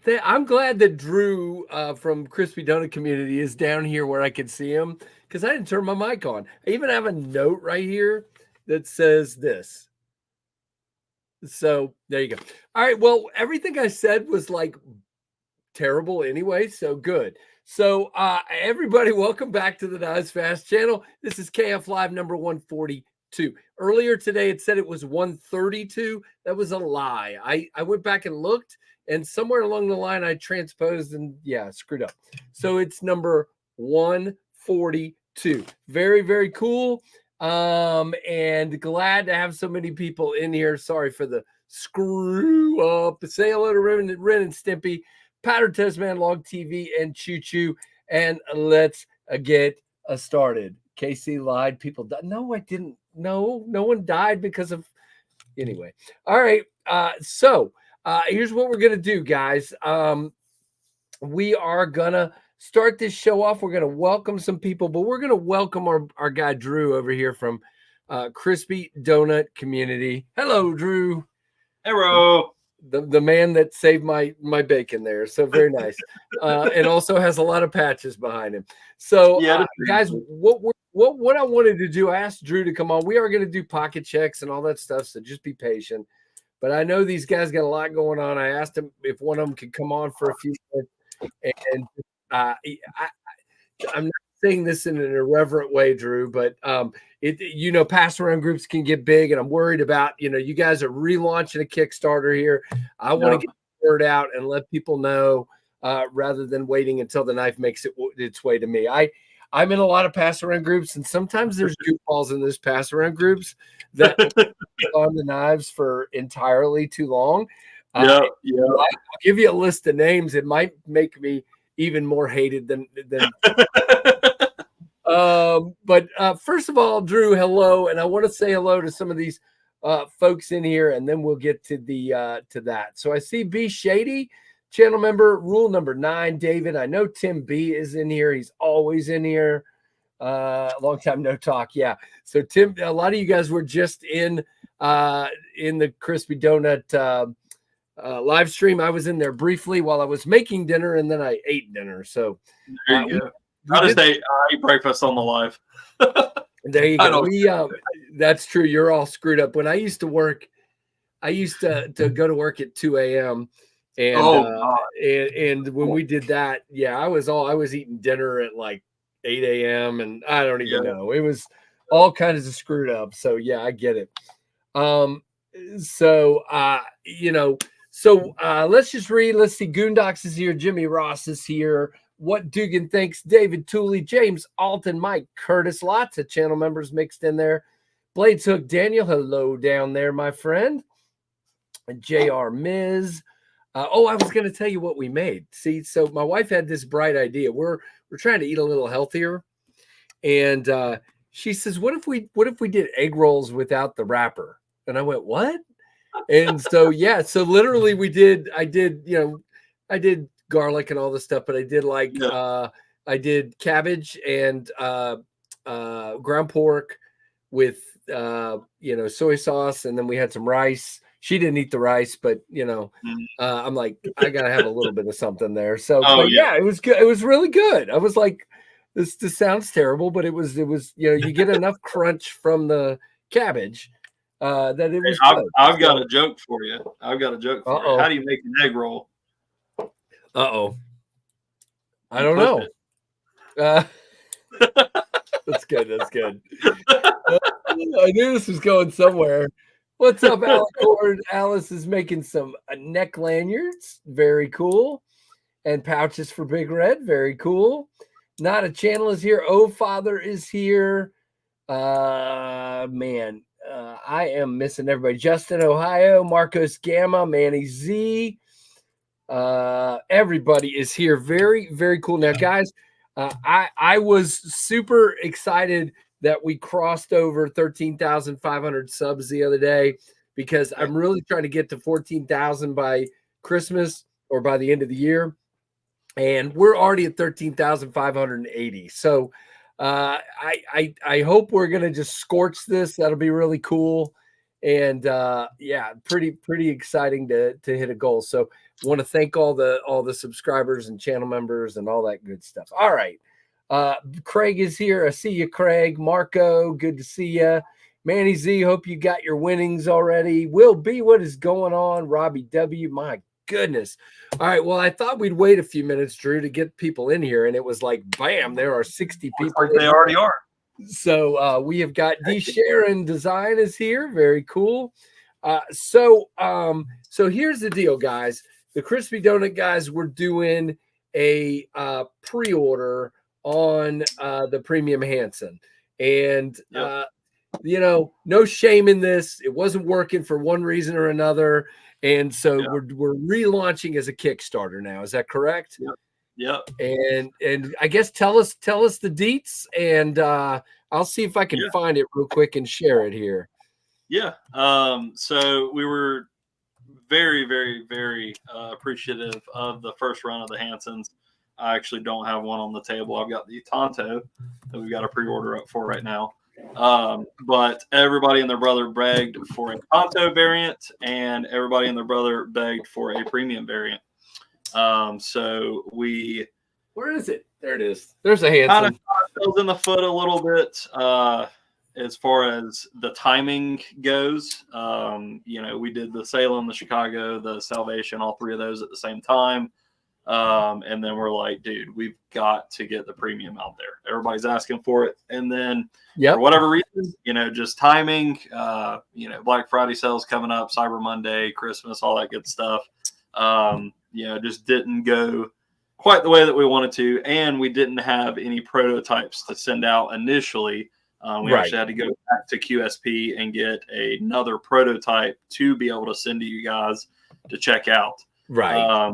I'm glad that Drew from Crispy Donut Community is down here where I can see him because I didn't turn my mic on. I even have a note right here that says this. So there you go. All right. Well, everything I said was like terrible anyway, so good. So everybody, welcome back to the Nice Fast channel. This is KFLive number 142. Earlier today it said it was 132. That was a lie. I went back and looked, and somewhere along the line I transposed and screwed up. So it's number 142. Very, very cool. And glad to have so many people in here. Sorry for the screw up. Say hello to Ren and Stimpy, Powder Toast Man, Log TV, and Choo Choo. And let's get started. Casey lied. People died. No, I didn't. No one died because of. Anyway. All right. So here's what we're going to do, guys. We are going to start this show off. We're going to welcome some people, but we're going to welcome our guy, Drew, over here from Crispy Donut Community. Hello, Drew. Hello. The man that saved my bacon there. So very nice. And also has a lot of patches behind him. So guys, what I wanted to do, I asked Drew to come on. We are going to do pocket checks and all that stuff. So just be patient. But I know these guys got a lot going on. I asked him if one of them could come on for a few minutes. And I'm not saying this in an irreverent way, Drew, but pass around groups can get big, and I'm worried about, you guys are relaunching a Kickstarter here. I want to get the word out and let people know rather than waiting until the knife makes its way to me. I'm in a lot of pass around groups, and sometimes there's goofballs in those pass around groups that on the knives for entirely too long. I'll give you a list of names. It might make me even more hated than but first of all, Drew, hello, and I want to say hello to some of these folks in here, and then we'll get to that. So I see B Shady, channel member, rule number 9. David, I know Tim B is in here. He's always in here. Long time no talk. Yeah. So Tim, a lot of you guys were just in the Crispy Donut live stream. I was in there briefly while I was making dinner, and then I ate dinner. So there you go. I eat breakfast on the live. There you go. That's true. You're all screwed up. When I used to work, I used to go to work at 2 a.m. And when we did that, I was eating dinner at like 8 a.m. and I don't even know. It was all kinds of screwed up. So I get it. Let's just read. Let's see. Goondocks is here. Jimmy Ross is here. What Dugan thinks. David Tooley, James Alton, Mike Curtis. Lots of channel members mixed in there. Blades Hook, Daniel. Hello down there, my friend. J.R. Miz. I was going to tell you what we made. See, so my wife had this bright idea. We're trying to eat a little healthier, and she says, "What if we did egg rolls without the wrapper?" And I went, "What?" And so so literally I did garlic and all this stuff, but I did I did cabbage and ground pork with soy sauce, and then we had some rice. She didn't eat the rice, but I'm like, I gotta have a little bit of something there. So it was good. It was really good. I was like, this sounds terrible, but it was you get enough crunch from the cabbage that it was good. I've got a joke for you. How do you make an egg roll? I don't know. That's good. I knew this was going somewhere. What's up, Alicord? Alice is making some neck lanyards. Very cool. And pouches for Big Red. Very cool. Not a Channel is here. Oh, Father is here. I am missing everybody. Justin, Ohio. Marcos Gamma. Manny Z. Everybody is here. Very, very cool. Now, guys, I was super excited that we crossed over 13,500 subs the other day because I'm really trying to get to 14,000 by Christmas or by the end of the year. And we're already at 13,580. So I hope we're going to just scorch this. That'll be really cool. And yeah, pretty exciting to hit a goal. So want to thank all the subscribers and channel members and all that good stuff. All right. Craig is here. I see you, Craig. Marco, good to see you. Manny Z, hope you got your winnings already. Will B, what is going on? Robbie W, my goodness. All right, well, I thought we'd wait a few minutes, Drew, to get people in here, and it was like, bam, there are 60 people. Like they already are. So we have got D. Sharon Design is here. Very cool. So here's the deal, guys. The Crispy Donut guys, we're doing a pre-order on the Premium Hansen. And, no shame in this. It wasn't working for one reason or another. And so we're relaunching as a Kickstarter now. Is that correct? Yep. And I guess tell us the deets, and I'll see if I can find it real quick and share it here. Yeah. So we were very, very, very appreciative of the first run of the Hansens. I actually don't have one on the table. I've got the Tonto that we've got a pre-order up for right now. But everybody and their brother begged for a Tonto variant, and everybody and their brother begged for a premium variant. So where is it? There it is. There's a Hansen. Kind of feels in the foot a little bit, as far as the timing goes. We did the Salem, the Chicago, the Salvation, all three of those at the same time. And then we're like, dude, we've got to get the premium out there. Everybody's asking for it. And then for whatever reason, just timing, Black Friday sales coming up, Cyber Monday, Christmas, all that good stuff. Just didn't go quite the way that we wanted to. And we didn't have any prototypes to send out initially. We actually had to go back to QSP and get another prototype to be able to send to you guys to check out. Right.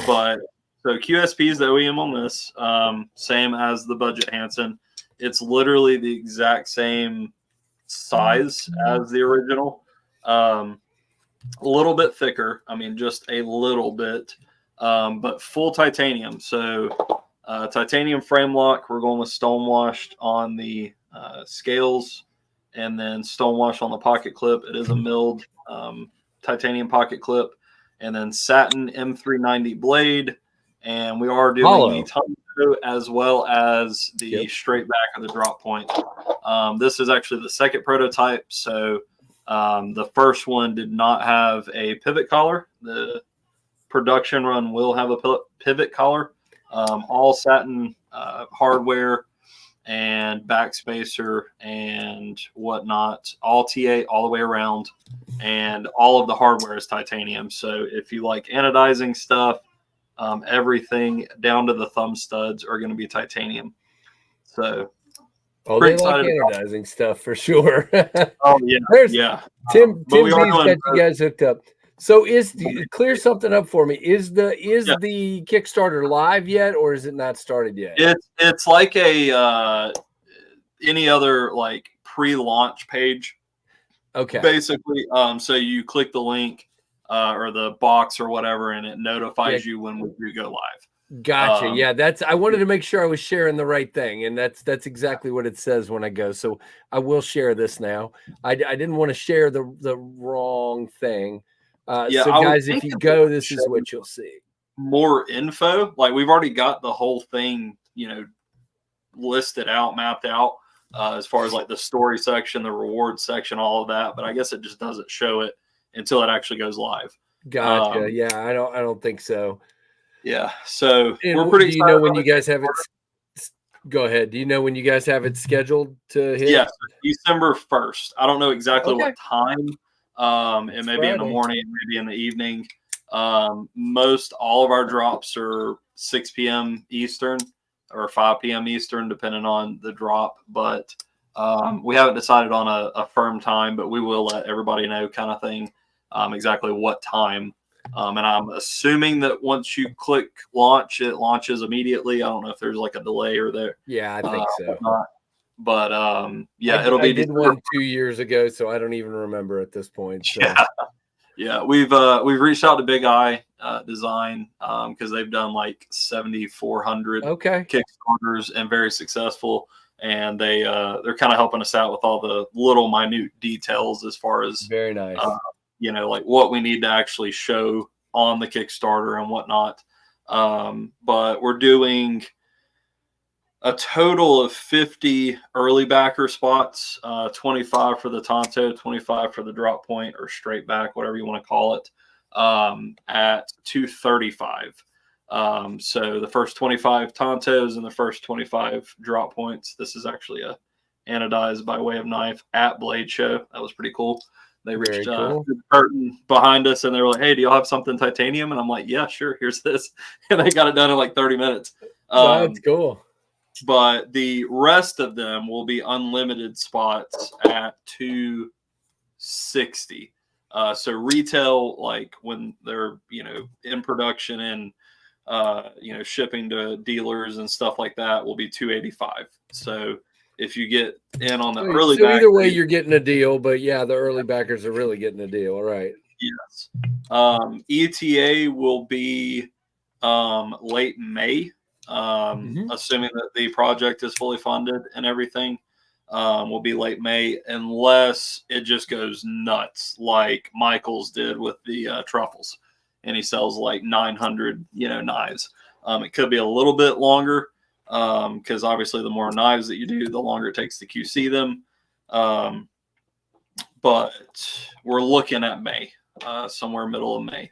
But so QSP is the OEM on this, same as the Budget Hansen. It's literally the exact same size as the original. A little bit thicker. I mean, just a little bit, but full titanium. So titanium frame lock. We're going with stonewashed on the scales, and then stonewash on the pocket clip. It is a milled titanium pocket clip, and then satin M390 blade. And we are doing the Tonto as well as the straight back of the drop point. This is actually the second prototype. So the first one did not have a pivot collar. The production run will have a pivot collar. All satin hardware and back spacer and whatnot, all TA all the way around, and all of the hardware is titanium. So if you like anodizing stuff, everything down to the thumb studs are going to be titanium. So they like anodizing stuff for sure. Oh yeah, Tim Z's got you guys hooked up. So clear something up for me. Is the Kickstarter live yet, or is it not started yet? It's like any other like pre-launch page. Okay. Basically, so you click the link or the box or whatever, and it notifies you when we do go live. Gotcha. I wanted to make sure I was sharing the right thing, and that's exactly what it says when I go. So I will share this now. I didn't want to share the wrong thing. So guys, if you go, this is what you'll see. More info. Like we've already got the whole thing, listed out, mapped out, as far as like the story section, the reward section, all of that. But I guess it just doesn't show it until it actually goes live. Gotcha. I don't think so. Yeah. So we're pretty excited. Do you know when you guys have it? Go ahead. Do you know when you guys have it scheduled to hit? Yes, December 1st. I don't know exactly what time. It may be in the morning, maybe in the evening. Most all of our drops are 6 p.m. Eastern or 5 p.m. Eastern, depending on the drop. But we haven't decided on a firm time, but we will let everybody know kind of thing, exactly what time. And I'm assuming that once you click launch, it launches immediately. I don't know if there's like a delay or there. Yeah, I think so. But it'll be. I did one 2 years ago, so I don't even remember at this point. So. Yeah. Yeah, we've reached out to Big Eye Design because they've done like 7,400 Okay. Kickstarters and very successful. And they're kind of helping us out with all the little minute details as far as Very nice. like what we need to actually show on the Kickstarter and whatnot. But we're doing a total of 50 early backer spots, 25 for the Tonto, 25 for the drop point or straight back, whatever you want to call it, at $235. So the first 25 Tontos and the first 25 drop points. This is actually a anodized by way of knife at Blade Show. That was pretty cool. They reached cool. the curtain behind us and they were like, "Hey, do y'all have something titanium?" And I'm like, "Yeah, sure. Here's this." And they got it done in like 30 minutes. That's cool. But the rest of them will be unlimited spots at $260. So retail, like when they're in production and shipping to dealers and stuff like that, will be $285. So if you get in on the early, so either way you're getting a deal. But yeah, the early backers are really getting a deal. All right. Yes. ETA will be late May. Assuming that the project is fully funded and everything, will be late May, unless it just goes nuts like Michael's did with the truffles, and he sells like 900 knives. It could be a little bit longer because obviously the more knives that you do, the longer it takes to QC them. But we're looking at May, somewhere middle of May.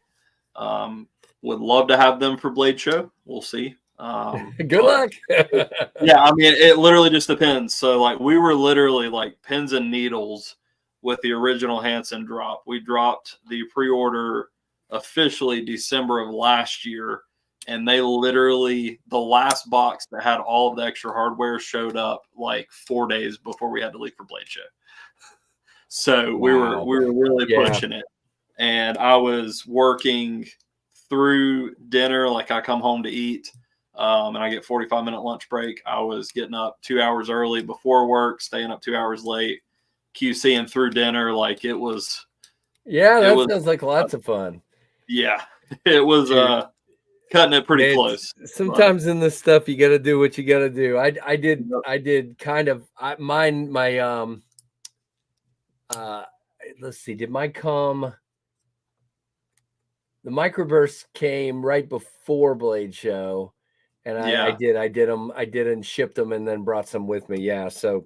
Would love to have them for Blade Show. We'll see. Good luck. Yeah, I mean, it literally just depends. So like we were literally like pins and needles with the original Hansen drop. We dropped the pre-order officially December of last year, and they literally, the last box that had all of the extra hardware showed up like 4 days before we had to leave for Blade Show. So we were really pushing it. And I was working through dinner, like I come home to eat. And I get 45-minute lunch break. I was getting up 2 hours early before work, staying up 2 hours late, QCing through dinner. Like it was. Yeah, that sounds like lots of fun. Yeah, it was cutting it pretty close. Sometimes in this stuff, you got to do what you got to do. I did kind of let's see, did mine come? The microburst came right before Blade Show. And I did them. I did and shipped them, and then brought some with me. Yeah. So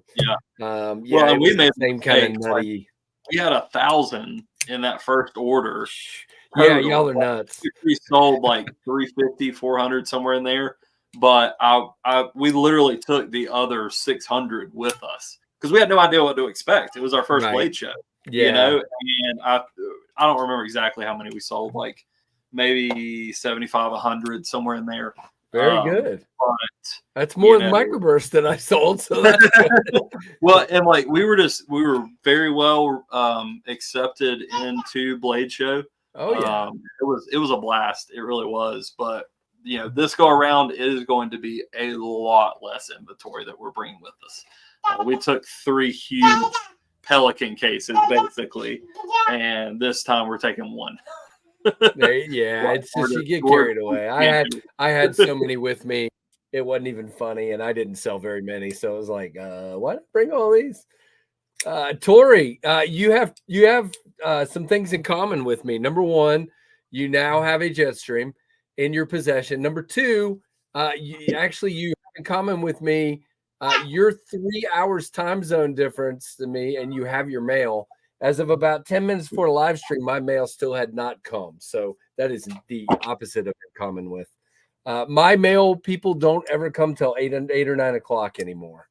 well, we made the same kind of nutty. Like, we had 1,000 in that first order. Yeah, y'all are nuts. We sold like 350, 400 somewhere in there, but we literally took the other 600 with us because we had no idea what to expect. It was our first Blade Show, and I don't remember exactly how many we sold, like maybe 75, 100 somewhere in there. Very good. But, that's more than microburst that I sold. So that's good. Well, and like we were very well accepted into Blade Show. Oh yeah, it was a blast. It really was. But this go around is going to be a lot less inventory that we're bringing with us. We took 3 huge Pelican cases basically, and this time we're taking 1. It's just you get carried away. I had so many with me, it wasn't even funny, and I didn't sell very many, so it was like, what? Bring all these. Tori, you have some things in common with me. Number one, you now have a Jetstream in your possession. Number two, you have in common with me. You're 3 hours time zone difference to me, and you have your mail. As of about 10 minutes before the live stream, my mail still had not come. So that is the opposite of in common with. My mail people don't ever come till 8 or 9 o'clock anymore.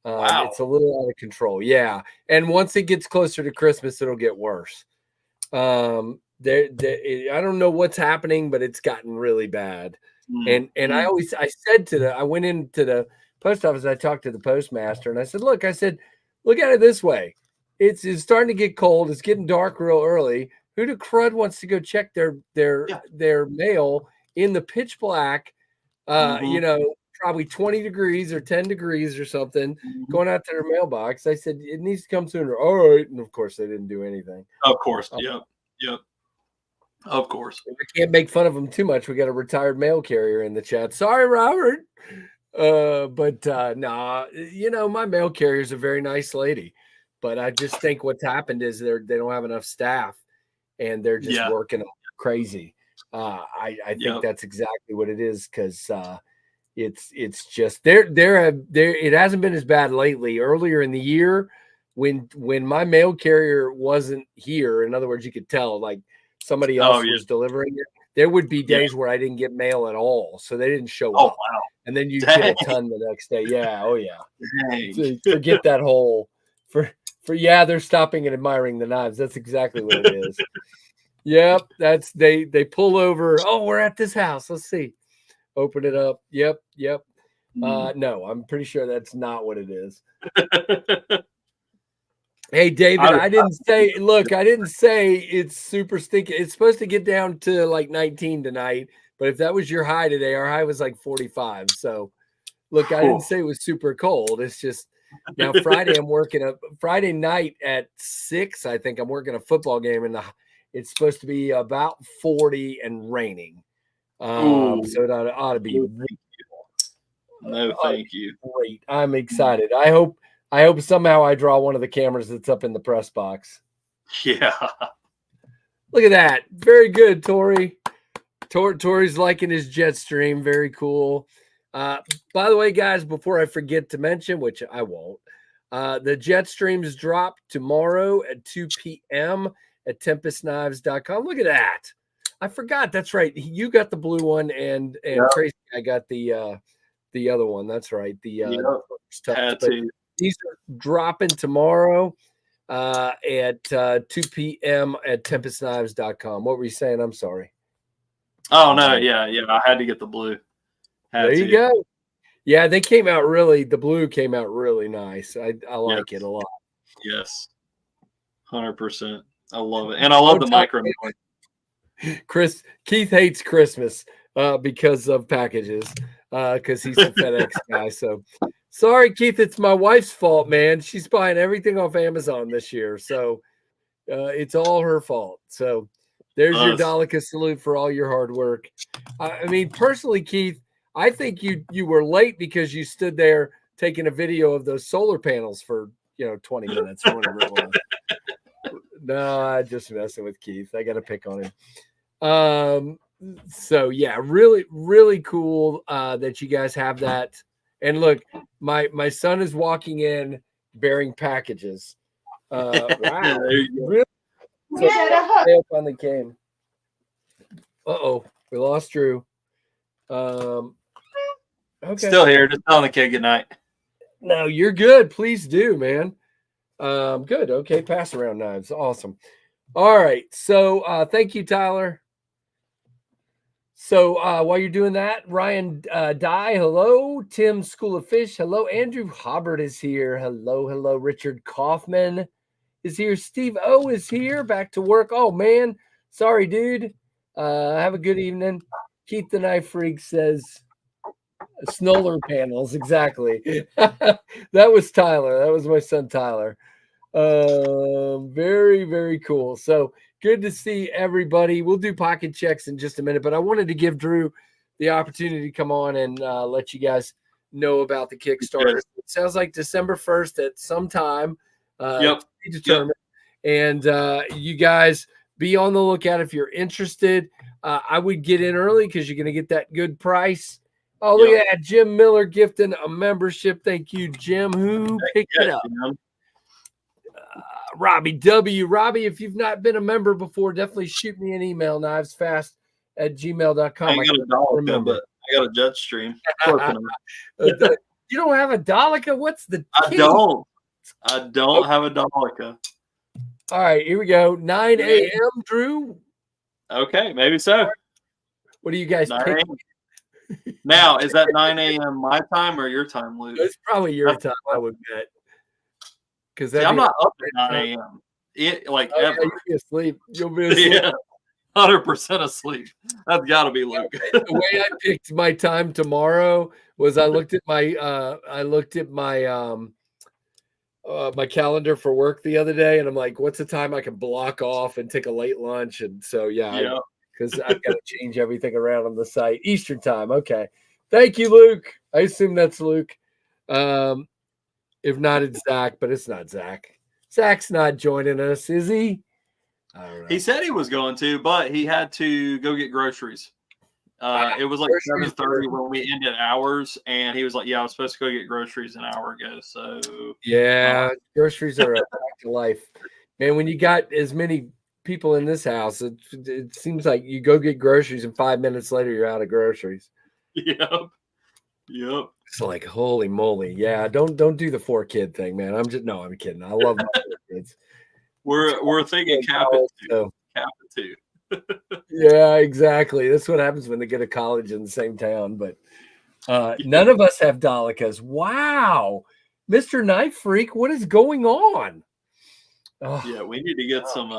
Wow. It's a little out of control. Yeah. And once it gets closer to Christmas, it'll get worse. I don't know what's happening, but it's gotten really bad. And I went into the post office, I talked to the postmaster, and I said, look at it this way. It's starting to get cold. It's getting dark real early. Who the crud wants to go check their mail in the pitch black, probably 20 degrees or 10 degrees or something, going out to their mailbox? I said, it needs to come sooner. All right. And of course, they didn't do anything. Of course. Yep. Of course. We can't make fun of him too much. We got a retired mail carrier in the chat. Sorry, Robert. Nah, my mail carrier is a very nice lady, but I just think what's happened is they don't have enough staff and they're just working crazy. I think that's exactly what it is. Cause, it's just it hasn't been as bad lately. Earlier in the year when my mail carrier wasn't here, in other words, you could tell like somebody else was delivering it. There would be days where I didn't get mail at all. So they didn't show up. Wow. And then you get a ton the next day. Yeah. Oh yeah. So forget that whole they're stopping and admiring the knives. That's exactly what it is. Yep. That's they pull over. Oh, we're at this house. Let's see. Open it up. Yep. No, I'm pretty sure that's not what it is. Hey, David, I didn't say it's super stinky. It's supposed to get down to like 19 tonight, but if that was your high today, our high was like 45. So look, I didn't say it was super cold. It's just now Friday, I'm working Friday night at 6. I think I'm working a football game and it's supposed to be about 40 and raining. So it ought to be thank you. Great. I'm excited. I hope somehow I draw one of the cameras that's up in the press box. Yeah. Look at that. Very good, Tori. Tori's liking his jet stream. Very cool. By the way, guys, before I forget to mention, which I won't, the jet streams drop tomorrow at 2 p.m. at tempestknives.com. Look at that. I forgot. That's right. You got the blue one, and Tracy, I got the other one. That's right. These are dropping tomorrow at 2 p.m. at tempestknives.com. What were you saying? I'm sorry. Oh no, yeah. I had to get the blue. There you go. Yeah, they came out the blue came out really nice. I like it a lot. Yes. 100%. I love it. And I love the micro. Keith hates Christmas because of packages, because he's a FedEx guy. So sorry, Keith, it's my wife's fault, man. She's buying everything off Amazon this year. So it's all her fault. So there's your Dalika salute for all your hard work. I mean, personally, Keith, I think you were late because you stood there taking a video of those solar panels for 20 minutes or whatever it was. No, I'm just messing with Keith. I got to pick on him. So yeah, really, really cool that you guys have that. And look, my son is walking in bearing packages. Wow. Really? So they finally came. Uh-oh, we lost Drew. Okay. Still here, just telling the kid good night. No, you're good. Please do, man. Good. Okay, pass around knives. Awesome. All right. So thank you, Tyler. So while you're doing that, Ryan Dye, hello. Tim School of Fish, hello. Andrew Hobbert is here. Hello. Richard Kaufman is here. Steve O is here. Back to work. Oh, man. Sorry, dude. Have a good evening. Keith the Knife Freak says Snoller panels. Exactly. That was Tyler. That was my son, Tyler. Very, very cool. So good to see everybody. We'll do pocket checks in just a minute, but I wanted to give Drew the opportunity to come on and let you guys know about the Kickstarter. It sounds like December 1st at some time. To be determined. And you guys be on the lookout if you're interested. I would get in early because you're going to get that good price. Oh, look at that. Jim Miller gifting a membership. Thank you, Jim. Who picked it up? Robbie W. Robbie, if you've not been a member before, definitely shoot me an email, knivesfast@gmail.com. I got a Dalika, but I got a jet stream. You don't have a Dalika? What's the I don't have a Dalika. All right, here we go. 9 a.m., Drew. Okay, maybe so. What do you guys pick? Now, is that 9 a.m. my time or your time, Luke? It's probably your time, I would bet. Because I'm not up at 9 a.m. Ever. You'll be asleep. You'll be asleep. Yeah, 100% asleep. That's got to be Luke. The way I picked my time tomorrow was I looked at my my calendar for work the other day, and I'm like, what's the time I can block off and take a late lunch? And so because I've got to change everything around on the site. Eastern time. Okay. Thank you, Luke. I assume that's Luke. If not, it's Zach, but it's not Zach. Zach's not joining us, is he? I don't know. He said he was going to, but he had to go get groceries. It was like 7:30 when we ended hours, and he was like, "Yeah, I was supposed to go get groceries an hour ago." So yeah, groceries are a fact of life, man. When you got as many people in this house, it seems like you go get groceries, and 5 minutes later you're out of groceries. Yep. It's like, holy moly, yeah. Don't do the 4-kid thing, man. I'm kidding. I love my 4 kids. We're thinking cap it too. Yeah, exactly. That's what happens when they get to college in the same town. But none of us have Dolikas. Wow, Mr. Knife Freak, what is going on? Oh, yeah, we need to get some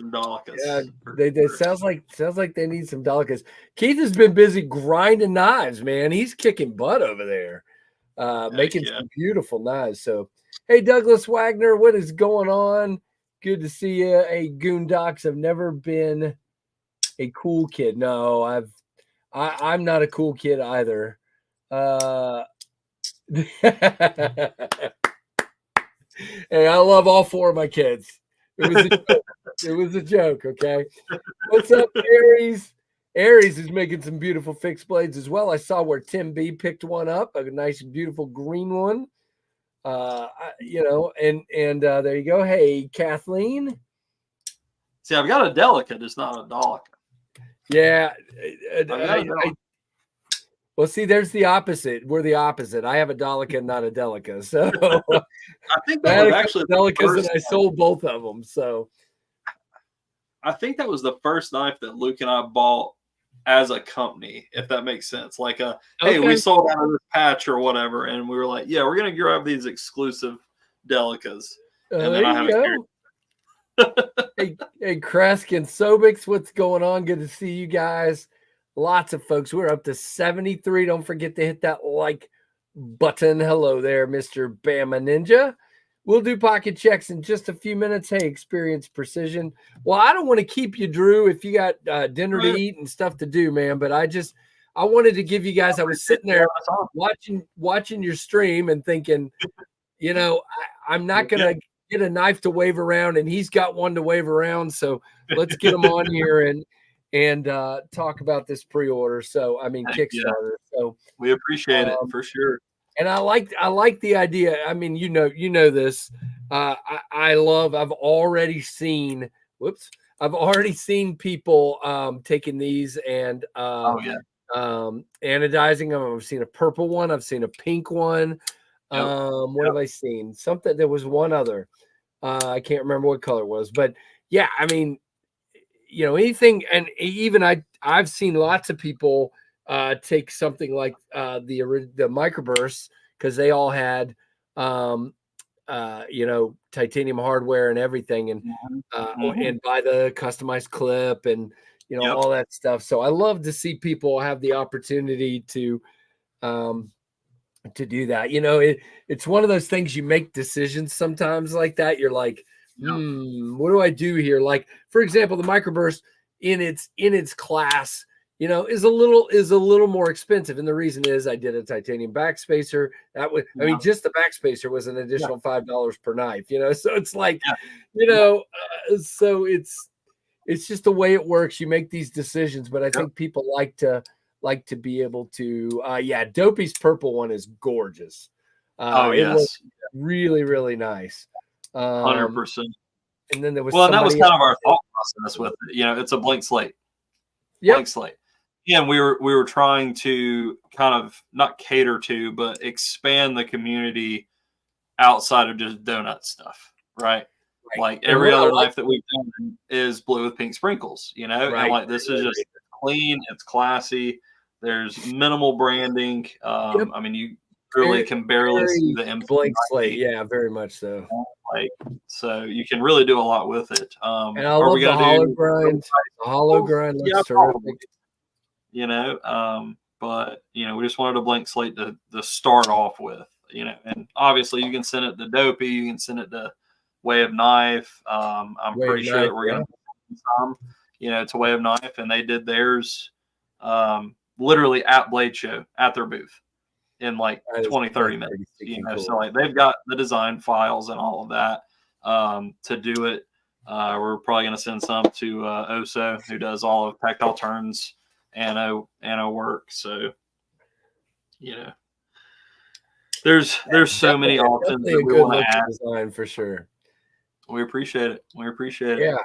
Dolikas. Yeah, they sounds like they need some Dolikas. Keith has been busy grinding knives, man. He's kicking butt over there, making some beautiful knives. So, hey, Douglas Wagner, what is going on? Good to see you. Hey, Goondocks, I've never been a cool kid. No, I'm not a cool kid either. Hey, I love all 4 of my kids. It was a joke, okay? What's up, Aries? Aries is making some beautiful fixed blades as well. I saw where Tim B picked one up, a nice, beautiful green one. And there you go. Hey, Kathleen. See, I've got a Delicate. It's not a Dolica. Yeah. Well, see, there's the opposite. We're the opposite. I have a Dolica, not a Delica. So I think that was actually Delicas, and I sold both of them. So I think that was the first knife that Luke and I bought as a company, if that makes sense. Like, hey, we sold out of this patch or whatever, and we were like, yeah, we're gonna grab these exclusive Delicas, and then I haven't carried. Hey, Kreskin, Sobix, what's going on? Good to see you guys. Lots of folks. We're up to 73. Don't forget to hit that like button. Hello there, Mr. Bama Ninja. We'll do pocket checks in just a few minutes. Hey, Experience Precision. Well, I don't want to keep you, Drew, if you got dinner to eat and stuff to do, man. But I wanted to give you guys, I was sitting there watching your stream and thinking, I'm not going to get a knife to wave around, and he's got one to wave around. So let's get him on here and talk about this pre-order. So, I mean, Kickstarter. So we appreciate it for sure. And I like the idea. I mean, you know this. I've already seen people taking these and anodizing them. I've seen a purple one. I've seen a pink one. What have I seen? Something. There was one other. I can't remember what color it was, but yeah, I mean, anything. And even I've seen lots of people take something like the microbursts, because they all had titanium hardware and everything, and buy the customized clip and all that stuff. So I love to see people have the opportunity to do that. It's one of those things, you make decisions sometimes like that. You're like, what do I do here? Like, for example, the microburst in its class, is a little more expensive. And the reason is I did a titanium backspacer. Just the backspacer was an additional $5 per knife, so it's like, so it's just the way it works. You make these decisions, but I think people like to be able to, Dopey's purple one is gorgeous. It looks really, really nice. 100%. And then there was, and that was kind of our thought process with it. It's a blank slate. Blank slate. And we were trying to kind of not cater to, but expand the community outside of just donut stuff, right? Like every other knife that we've done is blue with pink sprinkles, and like this is just clean, it's classy. There's minimal branding. I mean, you really can barely see the blank slate. Yeah, very much so. So you can really do a lot with it. And I love the hollow grind. The hollow grind looks terrific. But we just wanted a blank slate to start off with, and obviously you can send it to Dopey, you can send it to Way of Knife. I'm pretty sure that we're going to some, it's a way of knife, and they did theirs literally at Blade Show at their booth in like 20-30 minutes. Cool. So like they've got the design files and all of that to do it. We're probably going to send some to Oso, who does all of tactile turns and work. So there's so many options that we want to add. Design for sure. We appreciate it. Yeah.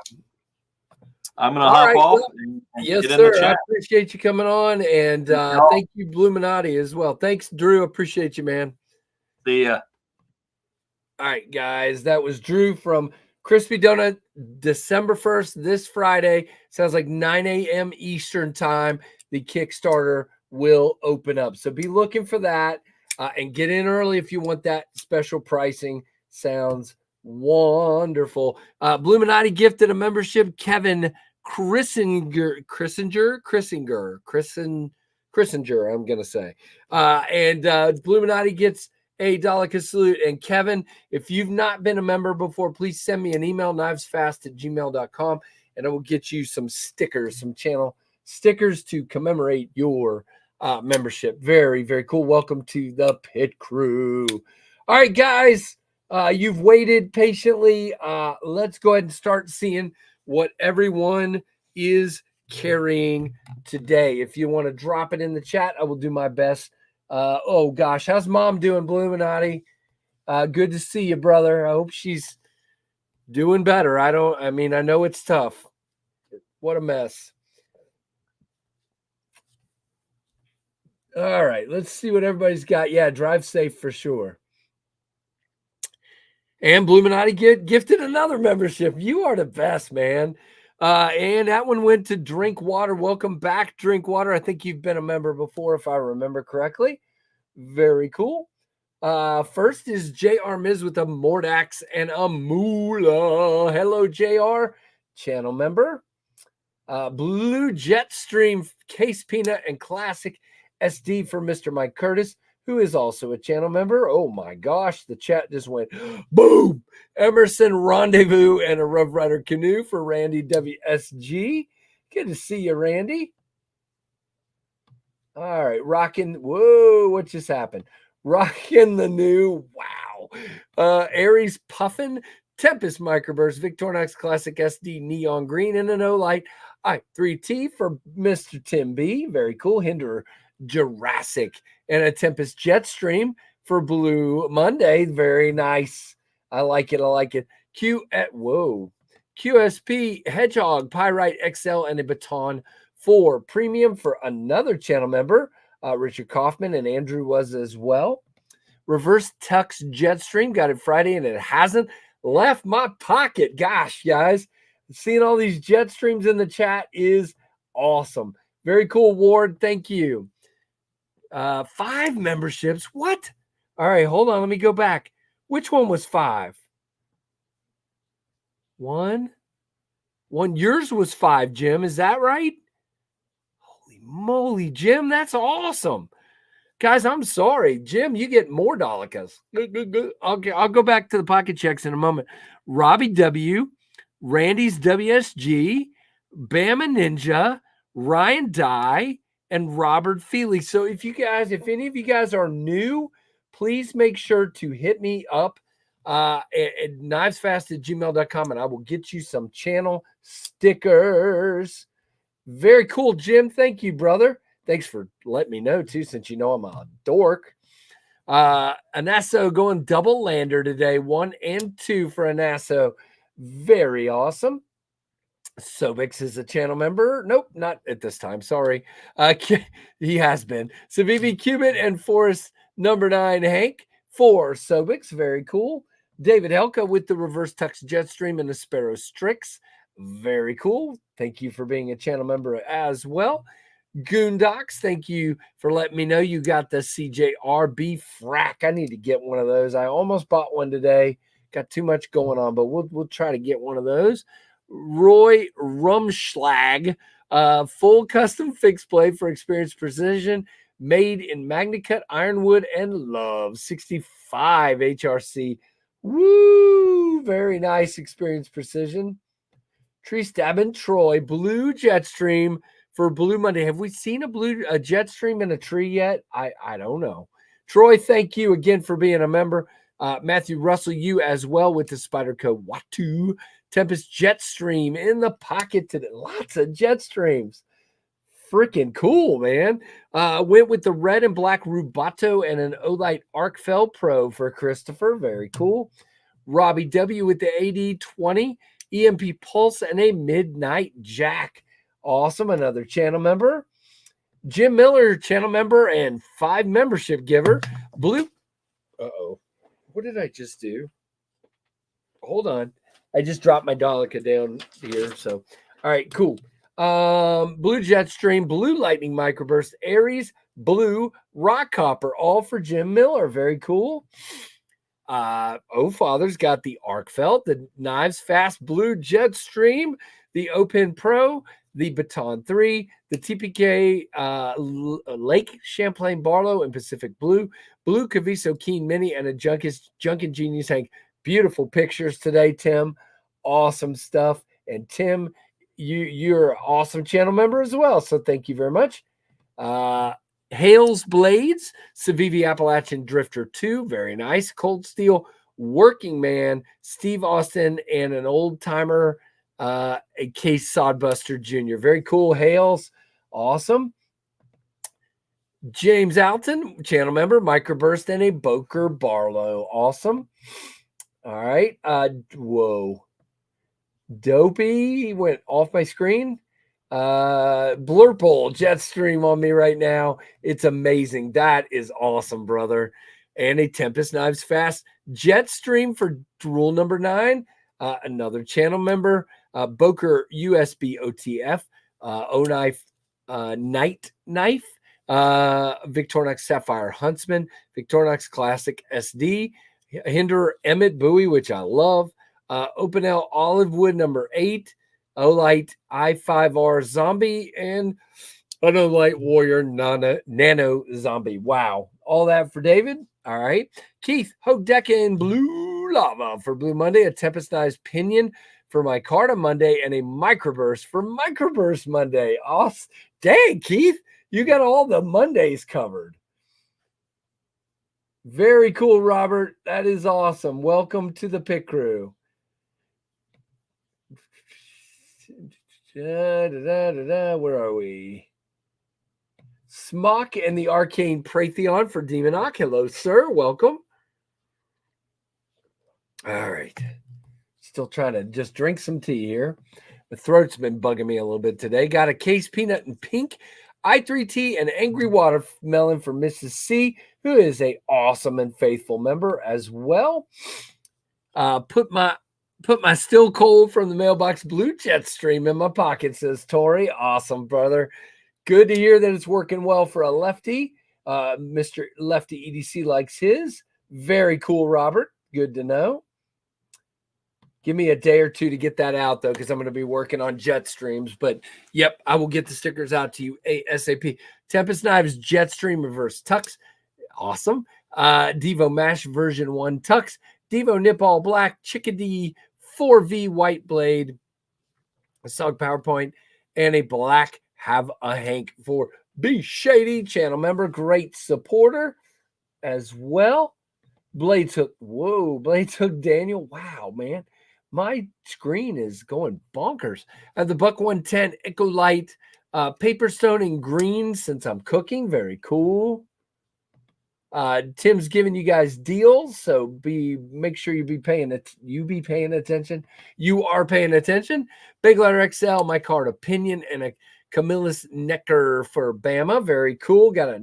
I'm going to hop off. And yes, get in sir. The chat. I appreciate you coming on, and thank you, Bluminati, as well. Thanks, Drew. Appreciate you, man. See ya. All right, guys. That was Drew from Crispy Donut, December 1st, this Friday. Sounds like 9 a.m. Eastern time. The Kickstarter will open up. So be looking for that and get in early if you want that special pricing. Sounds wonderful. Bluminati gifted a membership. Kevin Chrisinger, I'm going to say. And Bluminati gets a Daleka salute. And Kevin, if you've not been a member before, please send me an email, knivesfast@gmail.com, and I will get you some stickers, some channel stickers to commemorate your membership. Very, very cool. Welcome to the pit crew. All right, guys, you've waited patiently. Let's go ahead and start seeing what everyone is carrying today. If you want to drop it in the chat, I will do my best. Oh gosh, how's mom doing, Bluminati? Good to see you, brother. I hope she's doing better. I know it's tough. What a mess. All right, let's see what everybody's got. Yeah, drive safe for sure. And Bluminati gifted another membership. You are the best, man. And that one went to Drinkwater. Welcome back, Drinkwater. I think you've been a member before, if I remember correctly. Very cool. First is J.R. Miz with a Mordax and a Moolah. Hello, J.R. Channel member. Blue Jetstream, Case Peanut, and Classic SD for Mr. Mike Curtis, who is also a channel member. Oh my gosh, the chat just went boom. Emerson Rendezvous and a Rough Rider Canoe for Randy WSG. Good to see you, Randy. All right, rocking. Whoa, what just happened? Rocking the new. Wow. Aries Puffin, Tempest Microburst, Victorinox Classic SD Neon Green, and an O-Light I3T for Mr. Tim B. Very cool. Hinder Jurassic and a Tempest Jetstream for Blue Monday. Very nice. I like it. QSP Hedgehog Pyrite XL and a Baton for Premium for another channel member. Richard Kaufman and Andrew was as well. Reverse Tux Jetstream got it Friday and it hasn't left my pocket. Gosh, guys, seeing all these Jetstreams in the chat is awesome. Very cool, Ward. Thank you. 5 memberships. What? All right, hold on. Let me go back. Which one was 5? One. Yours was 5, Jim. Is that right? Holy moly, Jim. That's awesome. Guys, I'm sorry. Jim, you get more Dolikas. Okay, I'll go back to the pocket checks in a moment. Robbie W., Randy's WSG, Bama Ninja, Ryan Dye, and Robert Feely. So if any of you guys are new, please make sure to hit me up at knivesfast@gmail.com and I will get you some channel stickers. Very cool, Jim. Thank you, brother. Thanks for letting me know too, since you know I'm a dork. Anasso going double lander today, 1 and 2 for Anasso. Very awesome. Sobix is a channel member. Nope, not at this time. Sorry. He has been. Savivi Cubit and Forest number 9 Hank for Sobix. Very cool. David Helka with the Reverse Tux Jetstream and the Sparrow Strix. Very cool. Thank you for being a channel member as well. Goondocs, thank you for letting me know you got the CJRB frack. I need to get one of those. I almost bought one today. Got too much going on, but we'll try to get one of those. Roy Rumschlag, full custom fixed blade for experienced precision, made in MagnaCut, Ironwood, and Love. 65 HRC. Woo! Very nice experienced precision. Tree Stabbing Troy, blue Jetstream for Blue Monday. Have we seen a Jetstream in a tree yet? I don't know. Troy, thank you again for being a member. Matthew Russell, you as well with the Spider Code Watu. Tempest Jetstream in the pocket today. Lots of Jetstreams. Freaking cool, man. Went with the red and black Rubato and an Olight Arcfell Pro for Christopher. Very cool. Robbie W with the AD20, EMP Pulse, and a Midnight Jack. Awesome. Another channel member. Jim Miller, channel member and 5 membership giver. Blue. Uh-oh. What did I just do? Hold on. I just dropped my Daleka down here. So, all right, cool. Blue Jetstream, Blue Lightning Microburst, Aries, Blue, Rock Copper, all for Jim Miller. Very cool. Father's got the Arcfelt, the Knives Fast Blue Jetstream, the Open Pro, the Baton 3, the TPK Lake Champlain Barlow and Pacific Blue, Blue Caviso Keen Mini, and a Junkin Genius Hank. Beautiful pictures today, Tim. Awesome stuff. And Tim, you're an awesome channel member as well. So thank you very much. Hales Blades, Civivi Appalachian Drifter 2. Very nice. Cold Steel, Working Man, Steve Austin, and an old timer, a Case Sodbuster Jr. Very cool. Hales. Awesome. James Alton, channel member, Microburst, and a Boker Barlow. Awesome. All right. Whoa. Dopey went off my screen. Blurple Jetstream on me right now. It's amazing. That is awesome, brother. And a Tempest Knives Fast Jetstream for rule number 9. Another channel member, Boker USB OTF, O-Knife, Night Knife, Victorinox Sapphire Huntsman, Victorinox Classic SD, Hinder Emmett Bowie, which I love, Opinel Olive Wood number 8, Olight I5R Zombie, and an Olight Warrior Nano Zombie. Wow. All that for David. All right. Keith, Hodeka in Blue Lava for Blue Monday, a Tempest Knives Pinion for my Carta Monday, and a Microburst for Microburst Monday. Awesome. Dang, Keith, you got all the Mondays covered. Very cool, Robert. That is awesome. Welcome to the pit crew. Where are we? Smock and the Arcane Pratheon for Demonoc. Hello, sir. Welcome. All right. Still trying to just drink some tea here. The throat's been bugging me a little bit today. Got a Case Peanut and Pink, I3T, and Angry Watermelon for Mrs. C, who is a awesome and faithful member as well. Put my still cold from the mailbox Blue Jetstream in my pocket, says Tori. Awesome, brother. Good to hear that it's working well for a lefty. Mr. Lefty EDC likes his. Very cool, Robert. Good to know. Give me a day or two to get that out, though, because I'm going to be working on Jetstreams. But, yep, I will get the stickers out to you ASAP. Tempest Knives Jetstream Reverse Tux. Awesome. Devo Mash version 1 Tux. Devo Nip All Black. Chickadee 4V White Blade. A Sog PowerPoint. And a Black Have a Hank for Be Shady channel member. Great supporter as well. Blades Hook. Whoa, Blades Hook Daniel. Wow, man. My screen is going bonkers. The Buck 110 Echo Light, Paperstone in green since I'm cooking. Very cool. Tim's giving you guys deals, so make sure you be paying attention. You are paying attention. Big Letter XL, my card Opinion, and a Camillus Necker for Bama. Very cool. Got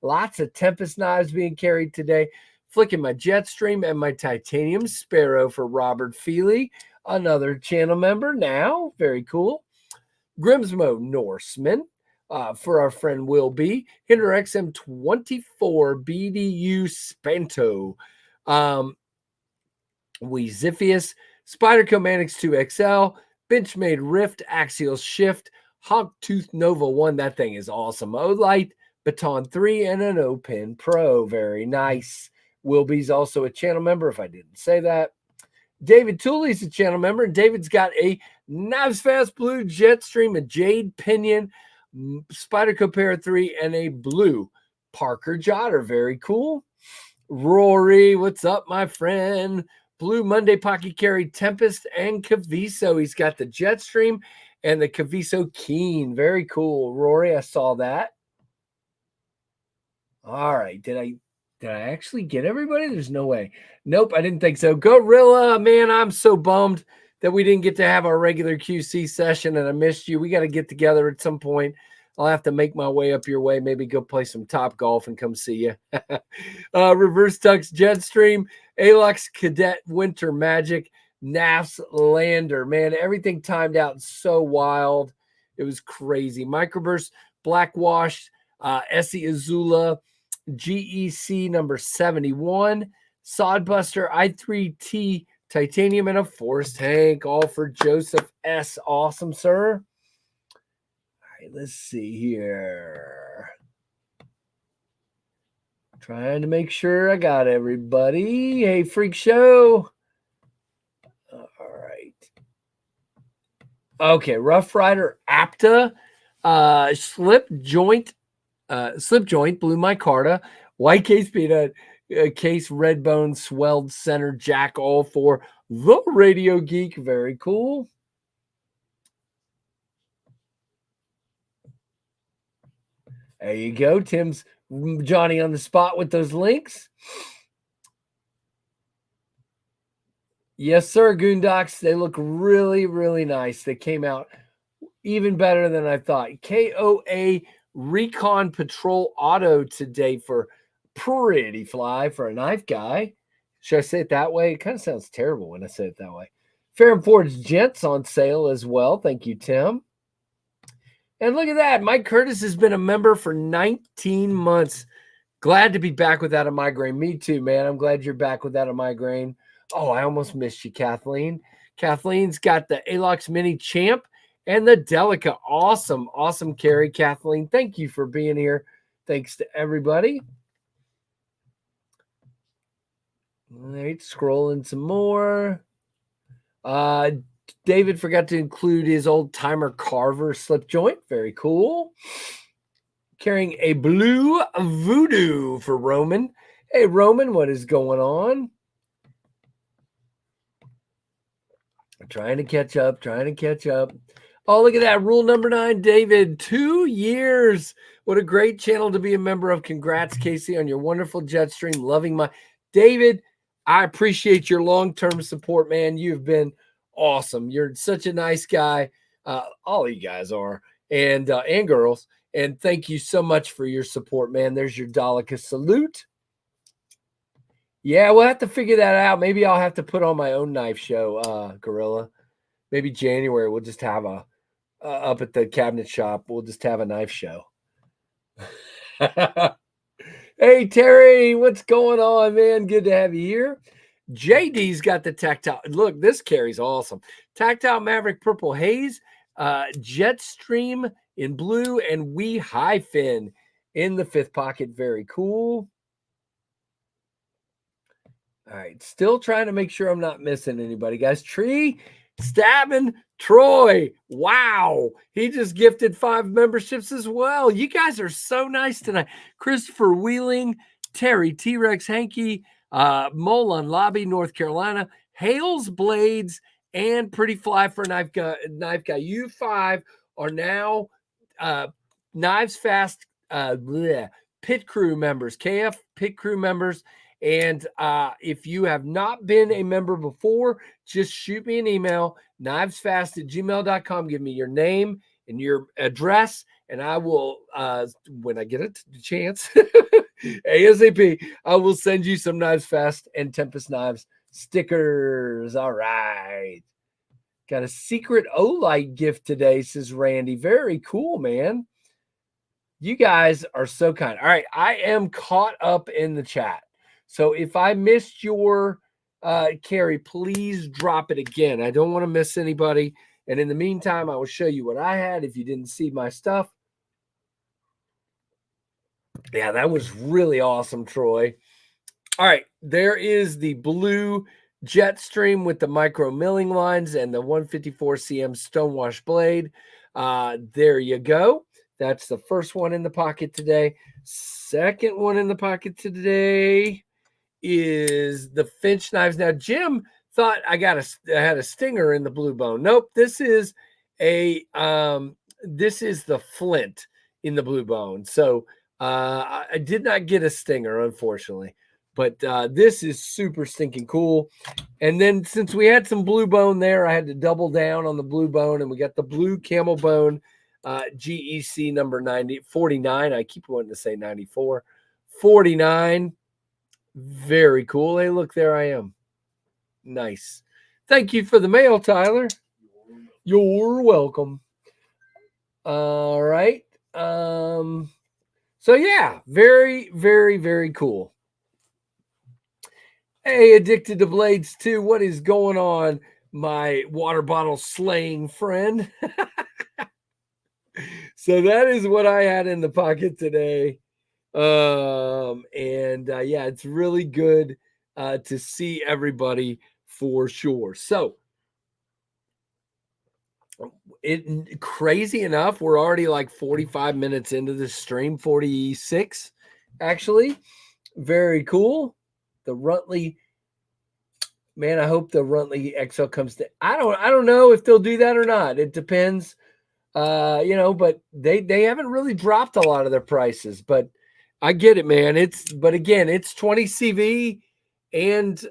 lots of Tempest Knives being carried today. Flicking my Jetstream and my Titanium Sparrow for Robert Feely, another channel member now. Very cool. Grimsmo Norseman for our friend Will B. Hinder XM24 BDU Spanto. Weeziphius, Spyderco Manix 2XL, Benchmade Rift, Axial Shift, Hogtooth Nova 1. That thing is awesome. Olight, Baton 3, and an Open Pro. Very nice. Wilby's also a channel member, if I didn't say that. David Tooley's a channel member, and David's got a Knives Fast Blue Jetstream, a Jade Pinion, Spyderco Pair 3, and a blue Parker Jotter. Very cool. Rory, what's up, my friend? Blue Monday Pocket Carry Tempest and Caviso. He's got the Jetstream and the Caviso Keen. Very cool. Rory, I saw that. All right. Did I actually get everybody? There's no way. Nope, I didn't think so. Gorilla, man, I'm so bummed that we didn't get to have our regular QC session and I missed you. We got to get together at some point. I'll have to make my way up your way, maybe go play some Top Golf and come see you. Reverse Tux Jetstream, Alox Cadet Winter Magic, NAFS Lander. Man, everything timed out so wild. It was crazy. Microburst, Black Wash, Essie Azula, GEC number 71, Sodbuster, I3T Titanium, and a Force Tank, all for Joseph S. Awesome, sir. All right, let's see here. Trying to make sure I got everybody. Hey, Freak Show. All right. Okay, Rough Rider Apta, Slip Joint, Blue Micarta, White Case Peanut, Case Redbone, Swelled Center, Jack, all for the Radio Geek. Very cool. There you go. Tim's Johnny on the spot with those links. Yes, sir, Goondocks. They look really, really nice. They came out even better than I thought. KOA Recon Patrol Auto today for pretty fly for a knife guy. Should I say it that way? It kind of sounds terrible when I say it that way. Fair and Ford's Gents on sale as well. Thank you, Tim. And look at that. Mike Curtis has been a member for 19 months. Glad to be back without a migraine. Me too, man. I'm glad you're back without a migraine. Oh, I almost missed you, Kathleen. Kathleen's got the Alox Mini Champ and the Delica. Awesome, awesome carry, Kathleen. Thank you for being here. Thanks to everybody. All right, scrolling some more. David forgot to include his old timer Carver slip joint. Very cool. Carrying a blue Voodoo for Roman. Hey, Roman, what is going on? Trying to catch up. Oh, look at that. Rule number 9, David. 2 years. What a great channel to be a member of. Congrats, Casey, on your wonderful Jetstream. Loving my... David, I appreciate your long-term support, man. You've been awesome. You're such a nice guy. All of you guys are, and girls. And thank you so much for your support, man. There's your Delica salute. Yeah, we'll have to figure that out. Maybe I'll have to put on my own knife show, Gorilla. Maybe January we'll just have a up at the cabinet shop. We'll just have a knife show. Hey, Terry, what's going on, man? Good to have you here. JD's got the tactile. Look, this carry's awesome. Tactile Maverick Purple Haze, Jetstream in blue, and Wee High Fin in the 5th pocket. Very cool. All right, still trying to make sure I'm not missing anybody, guys. Tree Stabbing Troy. Wow, he just gifted 5 memberships as well. You guys are so nice tonight. Christopher Wheeling, Terry T-Rex, Hanky, Mullen Lobby, North Carolina, Hales Blades, and Pretty Fly for Knife Guy. You 5 are now Knives Fast pit crew members, KF pit crew members. And if you have not been a member before, just shoot me an email, knivesfast@gmail.com. Give me your name and your address, and I will, when I get a chance, ASAP, I will send you some Knives Fast and Tempest Knives stickers. All right. Got a secret Olight gift today, says Randy. Very cool, man. You guys are so kind. All right. I am caught up in the chat. So if I missed your carry, please drop it again. I don't want to miss anybody. And in the meantime, I will show you what I had if you didn't see my stuff. Yeah, that was really awesome, Troy. All right, there is the blue Jetstream with the micro milling lines and the 154 cm stonewash blade. There you go. That's the first one in the pocket today. Second one in the pocket today is the Finch knives. Now, Jim thought I had a stinger in the blue bone. Nope, this is the flint in the blue bone. So I did not get a stinger, unfortunately. But this is super stinking cool. And then since we had some blue bone there, I had to double down on the blue bone, and we got the blue camel bone GEC number 49. I keep wanting to say 94. 49. Very cool. Hey, look, there I am. Nice. Thank you for the mail, Tyler. You're welcome. All right. So yeah, very, very, very cool. Hey, Addicted to Blades 2, what is going on, my water bottle slaying friend? So that is what I had in the pocket today. Yeah, it's really good to see everybody for sure. So crazy enough, we're already like 45 minutes into the stream, 46 actually. Very cool. The Runtley, man, I hope the Runtley XL comes to. I don't know if they'll do that or not. It depends. But they haven't really dropped a lot of their prices, but I get it, man. But again, it's 20 CV and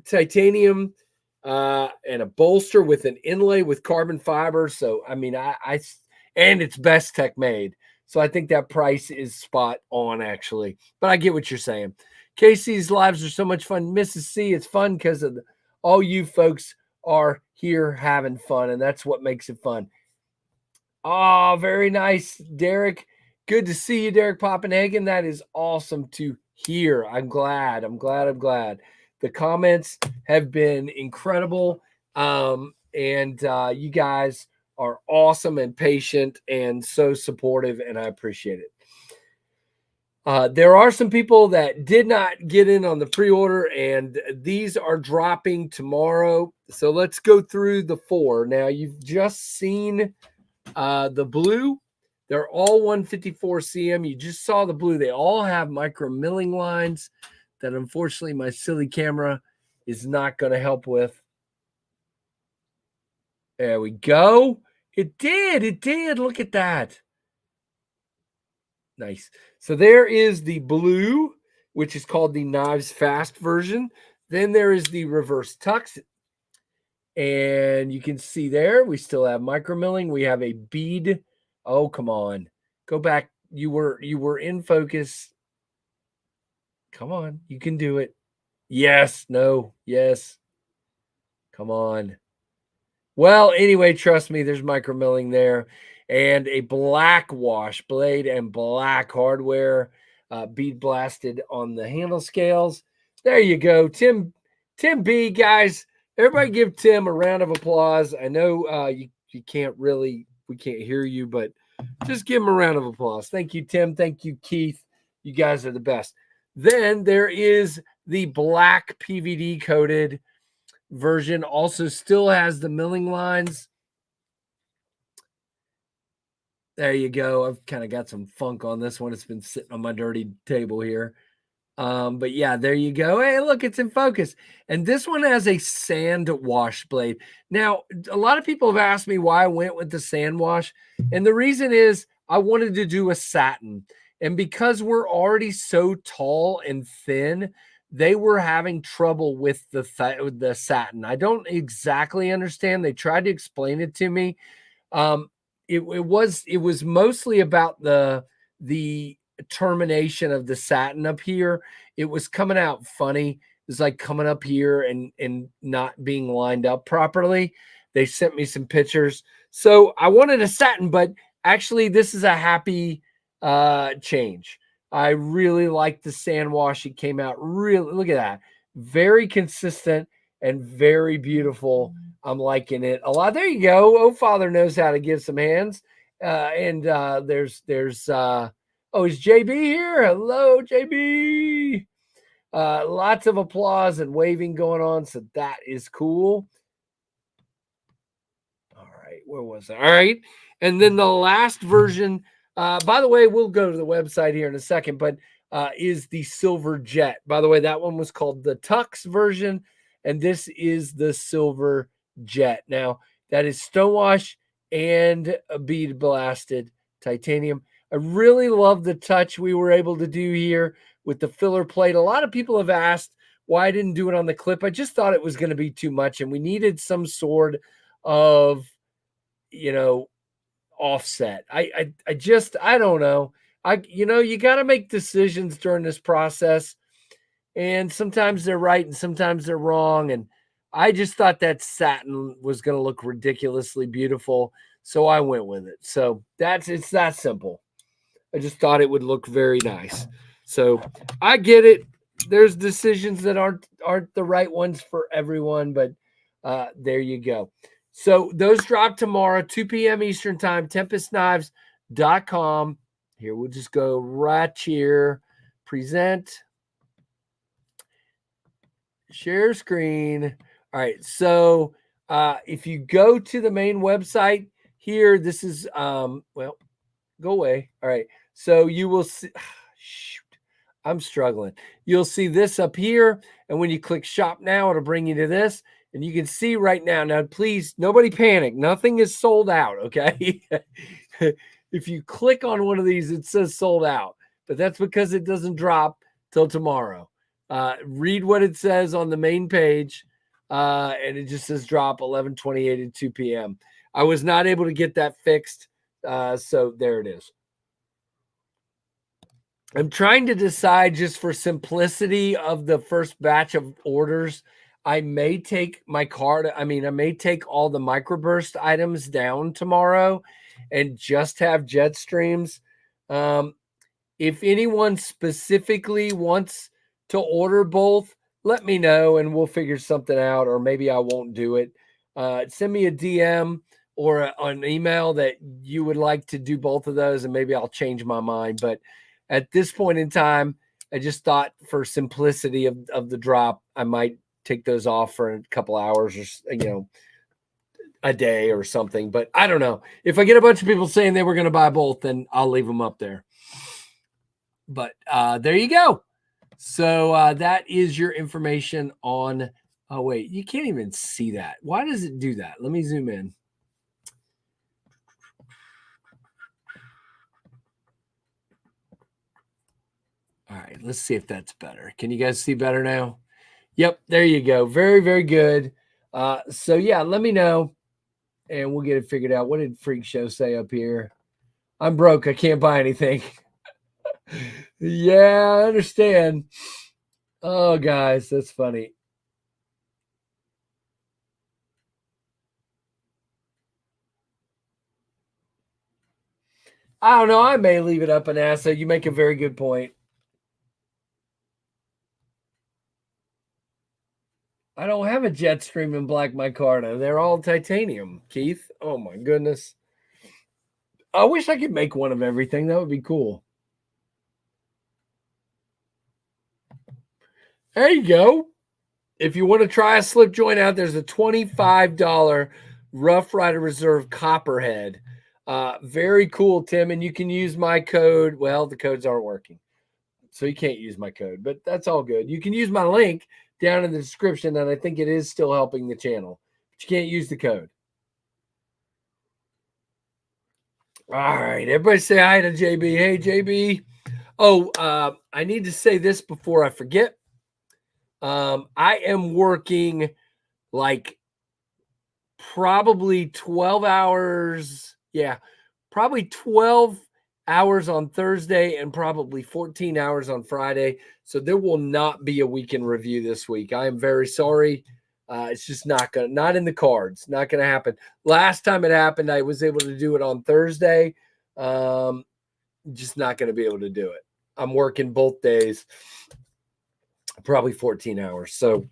titanium and a bolster with an inlay with carbon fiber. So I mean, and it's Best Tech made. So I think that price is spot on, actually. But I get what you're saying. Casey's lives are so much fun. Mrs. C, it's fun because of all you folks are here having fun, and that's what makes it fun. Oh, very nice, Derek. Good to see you, Derek Poppenhagen. That is awesome to hear. I'm glad. The comments have been incredible. You guys are awesome and patient and so supportive, and I appreciate it. There are some people that did not get in on the pre-order, and these are dropping tomorrow. So let's go through the 4. Now, you've just seen the blue. They're all 154 cm. You just saw the blue. They all have micro milling lines that unfortunately my silly camera is not going to help with. There we go. It did. Look at that. Nice. So there is the blue, which is called the Knives Fast version. Then there is the reverse tux. And you can see there, we still have micro milling. We have a bead. Oh, come on. Go back. You were in focus. Come on. You can do it. Yes. No. Yes. Come on. Well, anyway, trust me, there's micro milling there. And a black wash blade and black hardware, bead blasted on the handle scales. There you go. Tim B, guys. Everybody give Tim a round of applause. I know you can't really, we can't hear you, but just give him a round of applause. Thank you, Tim. Thank you, Keith. You guys are the best. Then there is the black PVD coated version, also still has the milling lines. There you go. I've kind of got some funk on this one. It's been sitting on my dirty table here. But yeah, there you go. Hey, look, it's in focus. And this one has a sand wash blade. Now, a lot of people have asked me why I went with the sand wash. And the reason is I wanted to do a satin. And because we're already so tall and thin, they were having trouble with the satin. I don't exactly understand. They tried to explain it to me. It was mostly about the termination of the satin up here. It was coming out funny. It was like coming up here and not being lined up properly. They sent me some pictures. So I wanted a satin, but actually this is a happy change. I really like the sand wash. It came out really, look at that. Very consistent and very beautiful. I'm liking it a lot. There you go. Oh, Father knows how to give some hands. There's oh, is JB here? Hello, JB. Lots of applause and waving going on, so that is cool. All right, where was I? All right, and then the last version, by the way, we'll go to the website here in a second, but is the Silver Jet. By the way, that one was called the Tux version, and this is the Silver Jet. Now, that is stonewash and a bead blasted titanium. I really love the touch we were able to do here with the filler plate. A lot of people have asked why I didn't do it on the clip. I just thought it was going to be too much, and we needed some sort of, offset. I don't know. You got to make decisions during this process, and sometimes they're right and sometimes they're wrong. And I just thought that satin was going to look ridiculously beautiful, so I went with it. So it's that simple. I just thought it would look very nice. So I get it. There's decisions that aren't the right ones for everyone, but there you go. So those drop tomorrow, 2 p.m. Eastern time, tempestknives.com. Here, we'll just go right here. Present. Share screen. All right. So if you go to the main website here, this is, go away. All right. So you will see, shoot, I'm struggling. You'll see this up here. And when you click shop now, it'll bring you to this. And you can see right now, please, nobody panic. Nothing is sold out, okay? If you click on one of these, it says sold out. But that's because it doesn't drop till tomorrow. Read what it says on the main page. And it just says drop 11/28 at 2 p.m. I was not able to get that fixed. So there it is. I'm trying to decide, just for simplicity of the first batch of orders, I may take my card. I may take all the microburst items down tomorrow and just have jet streams. If anyone specifically wants to order both, let me know and we'll figure something out, or maybe I won't do it. Send me a DM or an email that you would like to do both of those, and maybe I'll change my mind. But at this point in time, I just thought for simplicity of the drop, I might take those off for a couple hours, or a day or something. But I don't know. If I get a bunch of people saying they were going to buy both, then I'll leave them up there. But there you go. So that is your information on. Oh wait, you can't even see that. Why does it do that? Let me zoom in. All right, let's see if that's better. Can you guys see better now? Yep, there you go. Very, very good. So yeah, let me know and we'll get it figured out. What did Freak Show say up here? I'm broke. I can't buy anything. Yeah, I understand. Oh, guys, that's funny. I don't know. I may leave it up and ask. So you make a very good point. I don't have a Jetstream in black micarta. They're all titanium, Keith. Oh my goodness. I wish I could make one of everything. That would be cool. There you go. If you want to try a slip joint out, there's a $25 Rough Rider Reserve Copperhead. Very cool, Tim. And you can use my code. Well, the codes aren't working, so you can't use my code, but that's all good. You can use my link down in the description, and I think it is still helping the channel, but you can't use the code. All right, everybody say hi to JB. Hey, JB. Oh, I need to say this before I forget. I am working like probably 12 hours. Yeah, probably 12 hours on Thursday and probably 14 hours on Friday. So there will not be a weekend review this week. I am very sorry. It's just not in the cards. Not gonna happen. Last time it happened, I was able to do it on Thursday. Just not gonna be able to do it. I'm working both days, probably 14 hours. So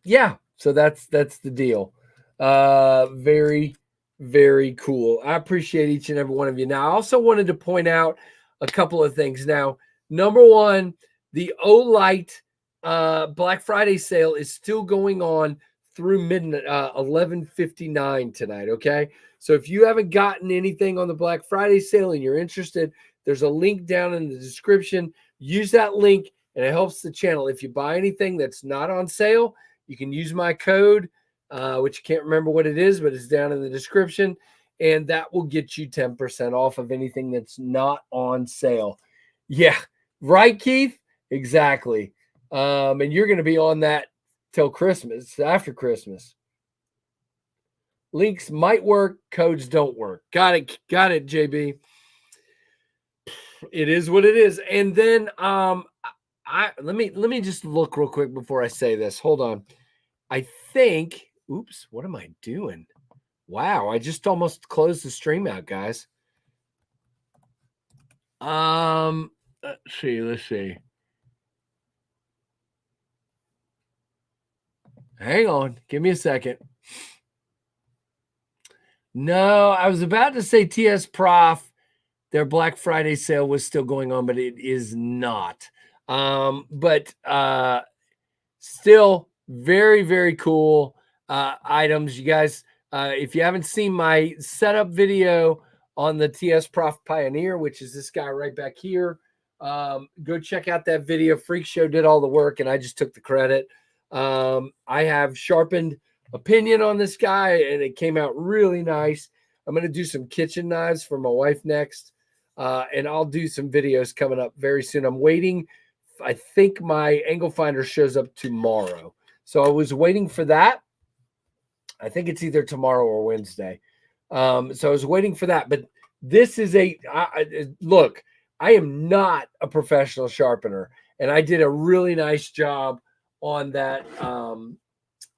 yeah, so that's the deal. Very, very cool. I appreciate each and every one of you. Now, I also wanted to point out a couple of things. Now, number one, The Olight Black Friday sale is still going on through midnight, 11:59 tonight. Okay, so if you haven't gotten anything on the Black Friday sale and you're interested, there's a link down in the description. Use that link, and it helps the channel. If you buy anything that's not on sale, you can use my code, which I can't remember what it is, but it's down in the description, and that will get you 10% off of anything that's not on sale. Yeah, right, Keith? Exactly. And you're going to be on that till Christmas, after Christmas. Links might work, codes don't work. Got it, JB. It is what it is. And then let me just look real quick before I say this. Hold on. I think, oops, what am I doing? Wow, I just almost closed the stream out, guys. Let's see. Hang on, give me a second. No, I was about to say TS Prof, their Black Friday sale was still going on, but it is not. But still very, very cool items. You guys, if you haven't seen my setup video on the TS Prof Pioneer, which is this guy right back here, go check out that video. Freak Show did all the work, and I just took the credit. I have sharpened opinion on this guy, and it came out really nice. I'm going to do some kitchen knives for my wife next, and I'll do some videos coming up very soon. I'm waiting. I think my angle finder shows up tomorrow, so I was waiting for that. I think it's either tomorrow or Wednesday. So I was waiting for that, but this is look, I am not a professional sharpener, and I did a really nice job on that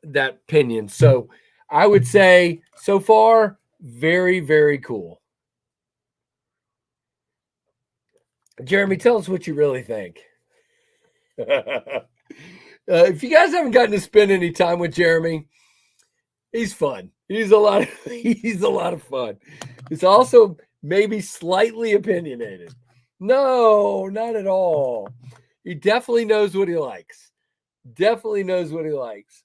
that pinion. So I would say so far, very, very cool. Jeremy, tell us what you really think. If you guys haven't gotten to spend any time with Jeremy, he's fun. He's a lot of fun. He's also maybe slightly opinionated. No, not at all. He definitely knows what he likes. Definitely knows what he likes.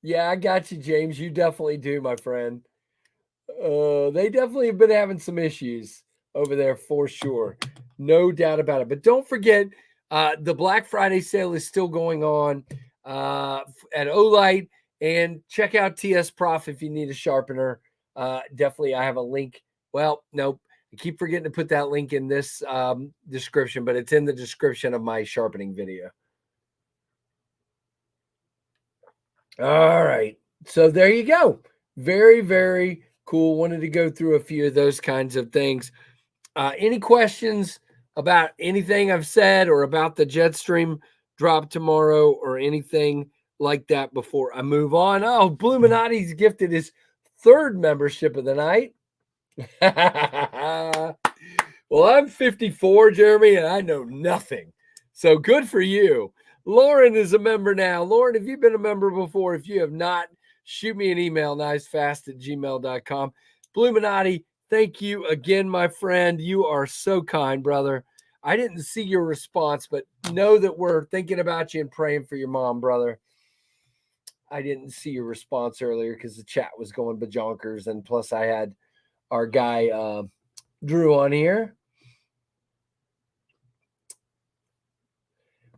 Yeah, I got you, James. You definitely do, my friend. They definitely have been having some issues over there for sure. No doubt about it. But don't forget, the Black Friday sale is still going on at Olight. And check out TS Prof if you need a sharpener. Definitely, I have a link. Well, nope. I keep forgetting to put that link in this description, but it's in the description of my sharpening video. All right. So there you go. Very, very cool. Wanted to go through a few of those kinds of things. Any questions about anything I've said or about the Jetstream drop tomorrow or anything like that before I move on? Oh, Bluminati's gifted his third membership of the night. Well, I'm 54, Jeremy, and I know nothing. So good for you. Lauren is a member now. Lauren, have you been a member before? If you have not, shoot me an email, nicefast@gmail.com. Bluminati, thank you again, my friend. You are so kind, brother. I didn't see your response, but know that we're thinking about you and praying for your mom, brother. I didn't see your response earlier because the chat was going bajonkers, and plus I had our guy Drew on here.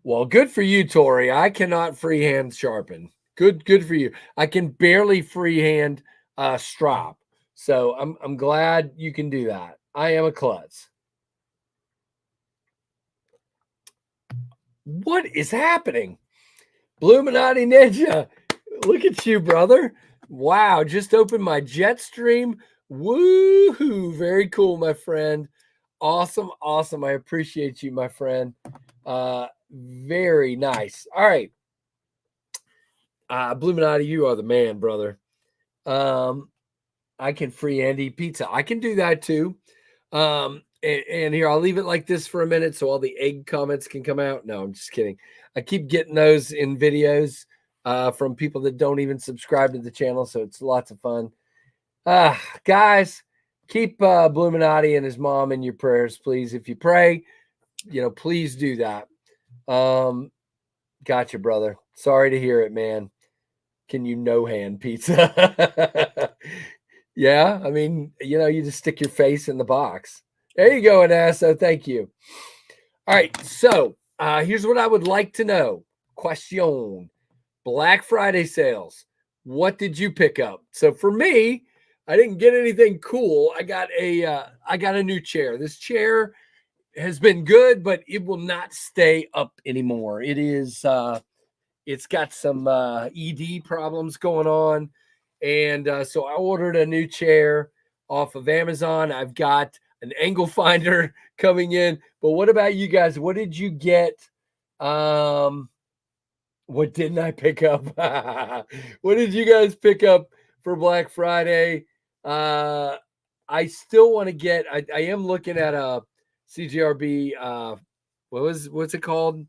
Well, good for you, Tori. I cannot freehand sharpen. Good for you. I can barely freehand strop. So I'm glad you can do that. I am a klutz. What is happening? Bluminati Ninja. Look at you, brother. Wow, just opened my Jetstream. Woohoo. Very cool, my friend. Awesome. I appreciate you, my friend. Very nice. All right. Bluminati, you are the man, brother. I can freehand eat pizza. I can do that too. And here, I'll leave it like this for a minute so all the egg comments can come out. No, I'm just kidding. I keep getting those in videos from people that don't even subscribe to the channel, so it's lots of fun. Guys, keep Bluminati and his mom in your prayers, please. If you pray, please do that. Gotcha, brother. Sorry to hear it, man. Can you no-hand pizza? Yeah, I mean, you just stick your face in the box. There you go, Anasso. Thank you. All right, so here's what I would like to know. Question. Black Friday sales. What did you pick up? So for me, I didn't get anything cool. I got a new chair. This chair has been good, but it will not stay up anymore. It's got some ED problems going on. And so I ordered a new chair off of Amazon. I've got an angle finder coming in. But what about you guys? What did you get? What didn't I pick up? What did you guys pick up for Black Friday? I still want to get, I am looking at a CGRB. What's it called?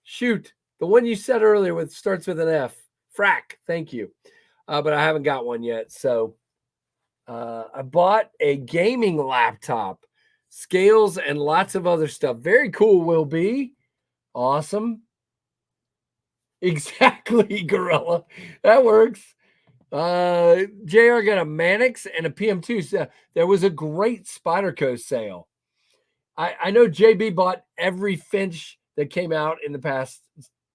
Shoot. The one you said earlier starts with an F. Frack. Thank you. But I haven't got one yet. So I bought a gaming laptop, scales, and lots of other stuff. Very cool, will be. Awesome. Exactly, Gorilla. That works. JR got a Mannix and a PM2. So there was a great Spyderco sale. I know JB bought every Finch that came out in the past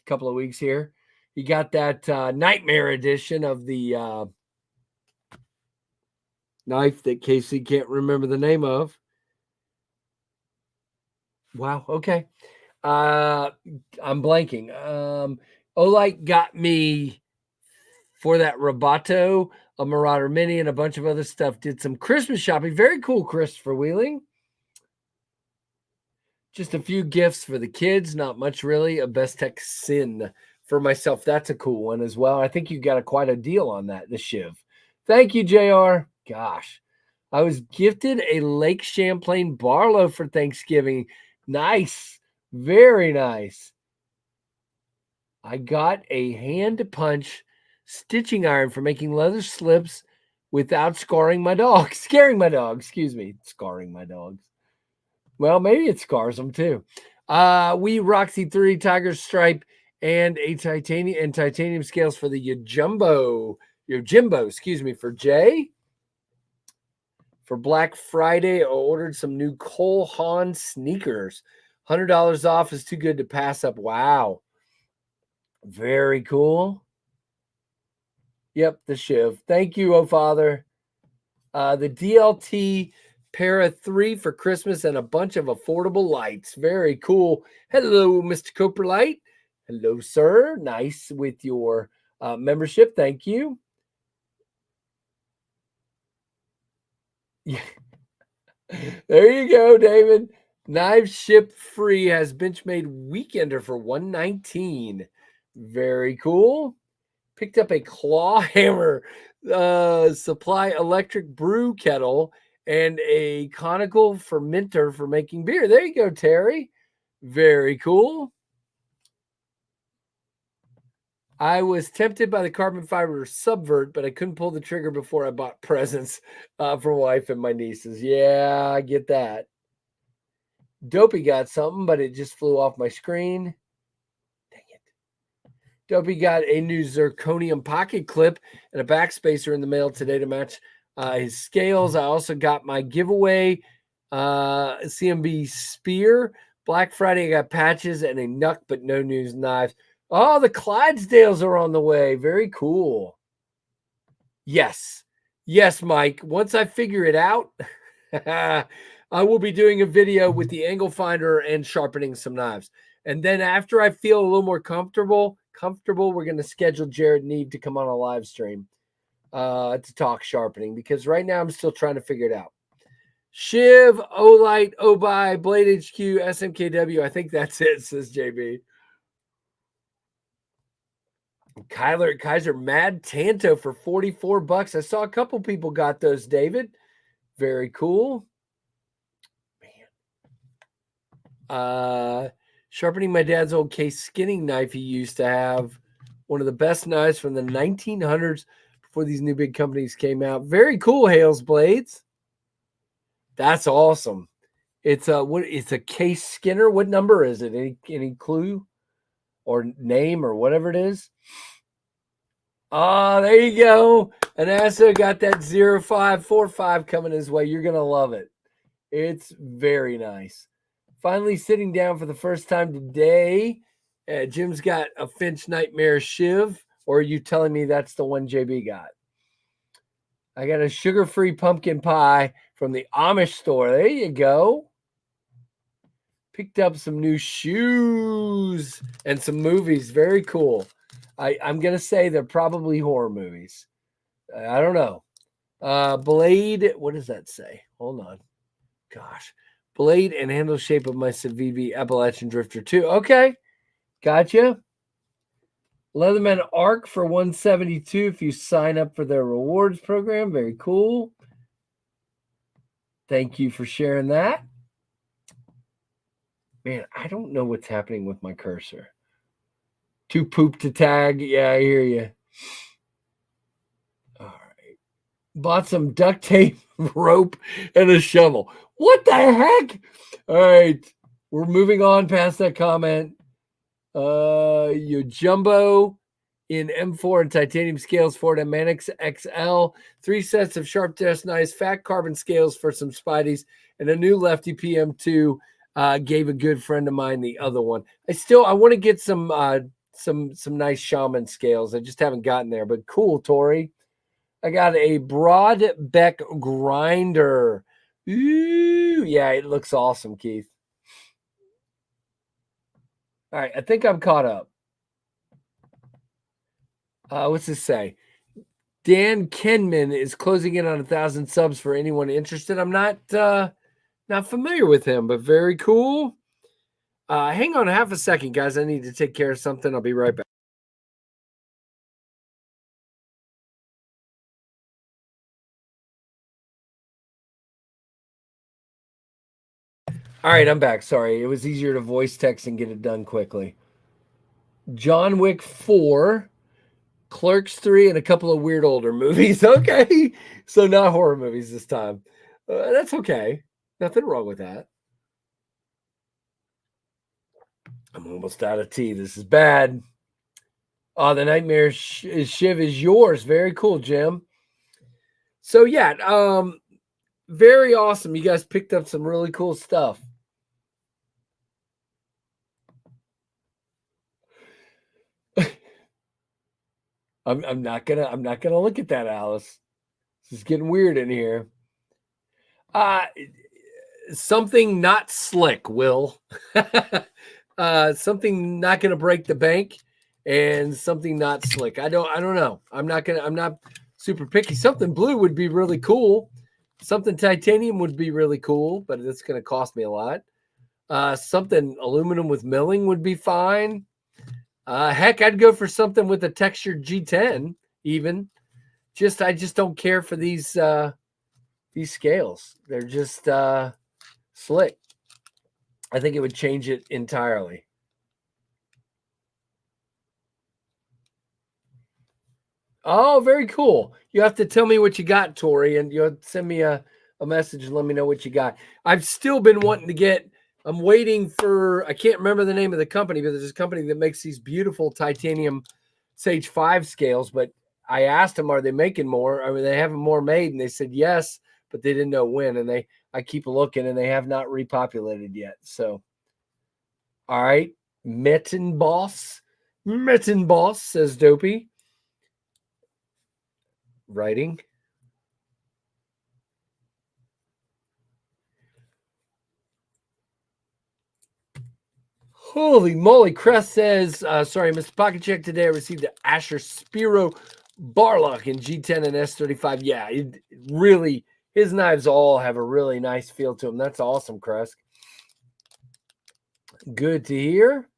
couple of weeks here. He got that Nightmare edition of the knife that Casey can't remember the name of. Wow. Okay. I'm blanking. Olight got me for that Roboto, a Marauder Mini, and a bunch of other stuff. Did some Christmas shopping. Very cool, Christopher Wheeling. Just a few gifts for the kids. Not much, really. A Best Tech Sin for myself. That's a cool one as well. I think you got quite a deal on that, the Shiv. Thank you, JR. Gosh. I was gifted a Lake Champlain Barlow for Thanksgiving. Nice. Very nice. I got a hand punch stitching iron for making leather slips without scaring my dog. Scaring my dog. Excuse me. Scarring my dogs. Well, maybe it scars them too. We Roxy 3 Tiger Stripe and a titanium scales for the Yojimbo, for Jay. For Black Friday, I ordered some new Cole Haan sneakers. $100 off is too good to pass up. Wow. Very cool. Yep, the Shiv. Thank you, oh father. The DLT Para 3 for Christmas and a bunch of affordable lights. Very cool. Hello, Mr. Cooperlight. Hello, sir. Nice with your membership. Thank you. Yeah. There you go, David. Knives ship free has Benchmade Weekender for $119. Very cool. Picked up a claw hammer, supply electric brew kettle, and a conical fermenter for making beer. There you go, Terry. Very cool. I was tempted by the carbon fiber Subvert, but I couldn't pull the trigger before I bought presents for wife and my nieces. Yeah, I get that. Dopey got something, but it just flew off my screen. Dang it. Dopey got a new zirconium pocket clip and a backspacer in the mail today to match his scales. I also got my giveaway CMB spear. Black Friday, I got patches and a Nuck but no news knife. Oh, the Clydesdales are on the way. Very cool. Yes. Yes, Mike. Once I figure it out, I will be doing a video with the angle finder and sharpening some knives. And then after I feel a little more comfortable, we're going to schedule Jared Neve to come on a live stream to talk sharpening, because right now I'm still trying to figure it out. Shiv, Olight, Obai, Blade HQ, SMKW. I think that's it, says JB. Kaiser Mad Tanto for $44. I saw a couple people got those, David. Very cool. Man. Sharpening my dad's old case skinning knife he used to have. One of the best knives from the 1900s before these new big companies came out. Very cool, Hales Blades. That's awesome. It's a Case Skinner. What number is it? Any clue or name or whatever it is? Oh, there you go. And Asa got that 0545 coming his way. You're gonna love it. It's very nice. Finally sitting down for the first time today. Jim's got a Finch Nightmare Shiv, or are you telling me that's the one JB got? I got a sugar-free pumpkin pie from the Amish store. There you go. Picked up some new shoes and some movies. Very cool. I'm going to say they're probably horror movies. I don't know. Blade, what does that say? Hold on. Gosh. Blade and handle shape of my Civivi Appalachian Drifter 2. Okay. Gotcha. Leatherman Arc for 172 if you sign up for their rewards program. Very cool. Thank you for sharing that. Man, I don't know what's happening with my cursor. Too poop to tag. Yeah, I hear you. All right. Bought some duct tape, rope, and a shovel. What the heck? All right. We're moving on past that comment. Your jumbo in M4 and titanium scales, Ford Manix XL, 3 sets of sharp desk knives, fat carbon scales for some Spideys, and a new lefty PM2. Gave a good friend of mine the other one. I want to get some nice shaman scales. I just haven't gotten there, but cool, Tori. I got a broad beck grinder. Ooh, yeah, it looks awesome, Keith. All right, I think I'm caught up. What's this say? Dan Kenman is closing in on 1,000 subs for anyone interested. I'm not familiar with him, but very cool. Hang on half a second, guys. I need to take care of something. I'll be right back. All right, I'm back. Sorry. It was easier to voice text and get it done quickly. John Wick 4, Clerks 3, and a couple of weird older movies. Okay. So not horror movies this time. That's okay. Nothing wrong with that. I'm almost out of tea. This is bad. Oh, the Nightmare Shiv is yours. Very cool, Jim. So yeah, very awesome. You guys picked up some really cool stuff. I'm not gonna look at that, Alice. This is getting weird in here. Something not slick, Will. Something not gonna break the bank, and something not slick. I don't know. I'm not super picky. Something blue would be really cool. Something titanium would be really cool, but it's gonna cost me a lot. Something aluminum with milling would be fine. Heck, I'd go for something with a textured G10 even. I just don't care for these scales. They're just slick. I think it would change it entirely. Oh, very cool. You have to tell me what you got, Tori, and you'll send me a message and let me know what you got. I've still been wanting to get, I'm waiting for, I can't remember the name of the company, but there's a company that makes these beautiful titanium Sage 5 scales, but I asked them, are they making more? I mean, they have more made, and they said yes, but they didn't know when, and I keep looking, and they have not repopulated yet. So, all right, Mitten Boss says Dopey. Writing. Holy moly. Crest says, sorry, Mr. Pocket Check today. I received the Asher Spiro Barlock in G10 and S35. Yeah, it really, his knives all have a really nice feel to them. That's awesome, Crest. Good to hear.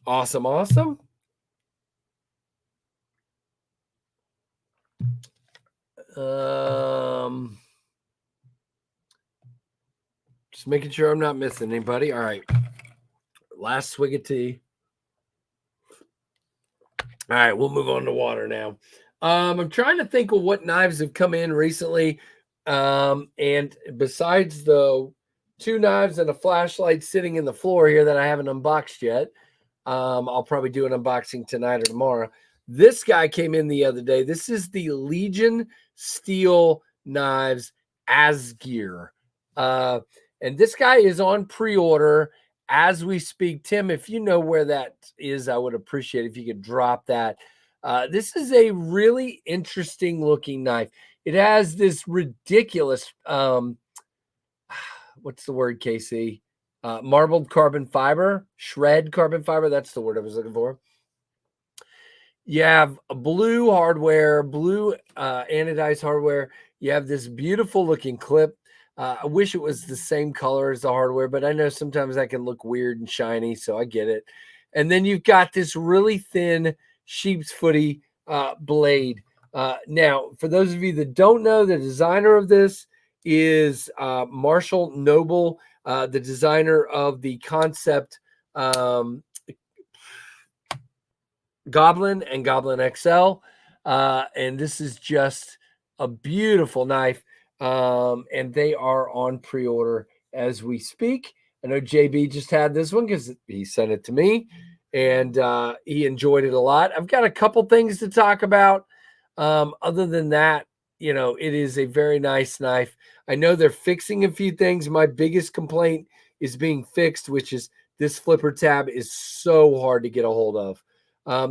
Awesome. Just making sure I'm not missing anybody. All right. Last swig of tea. All right, we'll move on to water now. I'm trying to think of what knives have come in recently. And besides the 2 knives and a flashlight sitting in the floor here that I haven't unboxed yet, I'll probably do an unboxing tonight or tomorrow. This guy came in the other day. This is the Legion Steel Knives Asgear. And this guy is on pre-order as we speak. Tim, if you know where that is, I would appreciate if you could drop that. This is a really interesting looking knife. It has this ridiculous, what's the word, Casey? Marbled carbon fiber, shred carbon fiber. That's the word I was looking for. You have blue hardware, blue anodized hardware. You have this beautiful looking clip. I wish it was the same color as the hardware, but I know sometimes that can look weird and shiny, so I get it. And then you've got this really thin sheep's footy blade. Now, for those of you that don't know, the designer of this is Marshall Noble, the designer of the concept Goblin and Goblin XL. And this is just a beautiful knife. And they are on pre-order as we speak. I know JB just had this one because he sent it to me, and he enjoyed it a lot. I've got a couple things to talk about. Other than that, you know, it is a very nice knife. I know they're fixing a few things. My biggest complaint is being fixed, which is this flipper tab is so hard to get a hold of.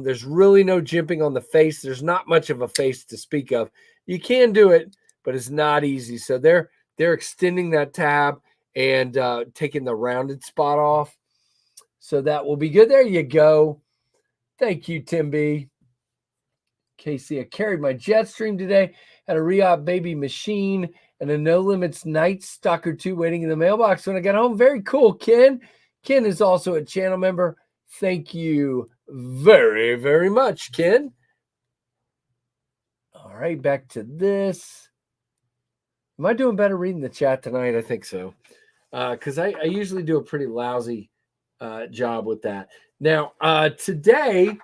There's really no jimping on the face. There's not much of a face to speak of. You can do it, but it's not easy. So they're extending that tab and taking the rounded spot off. So that will be good. There you go. Thank you, Tim B. Casey, I carried my Jetstream today, had a re-op baby machine and a No Limits Night Stalker 2 waiting in the mailbox when I got home. Very cool, Ken. Ken is also a channel member. Thank you very, very much, Ken. All right, back to this. Am I doing better reading the chat tonight? I think so. Because I usually do a pretty lousy job with that. Now, today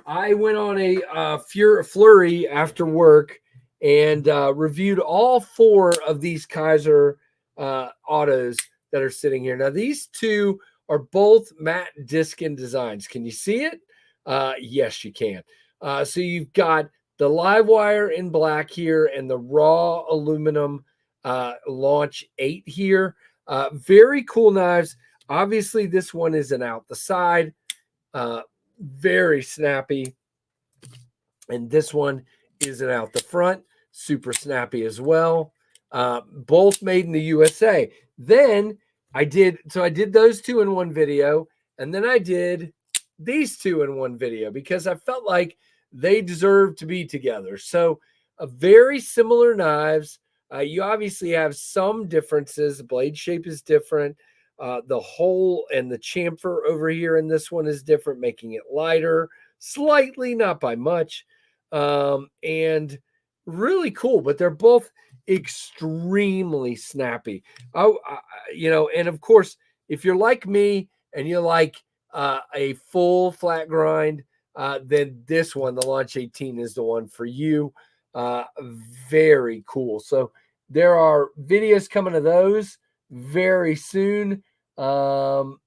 I went on a flurry after work and reviewed all 4 of these Kaiser autos that are sitting here. Now, these 2 are both matte Diskin designs. Can you see it? Yes, you can. So you've got the live wire in black here and the raw aluminum Launch 8 here. Very cool knives. Obviously, this one isn't out the side. Very snappy. And this one isn't out the front. Super snappy as well. Both made in the USA. Then I did those 2 in one video, and then I did these 2 in one video because I felt like they deserve to be together. So very similar knives. You obviously have some differences. The blade shape is different. The hole and the chamfer over here in this one is different, making it lighter slightly, not by much. And really cool, but they're both extremely snappy. And of course, if you're like me and you like a full flat grind, then this one, the Launch 18, is the one for you. Very cool. So there are videos coming of those very soon. Did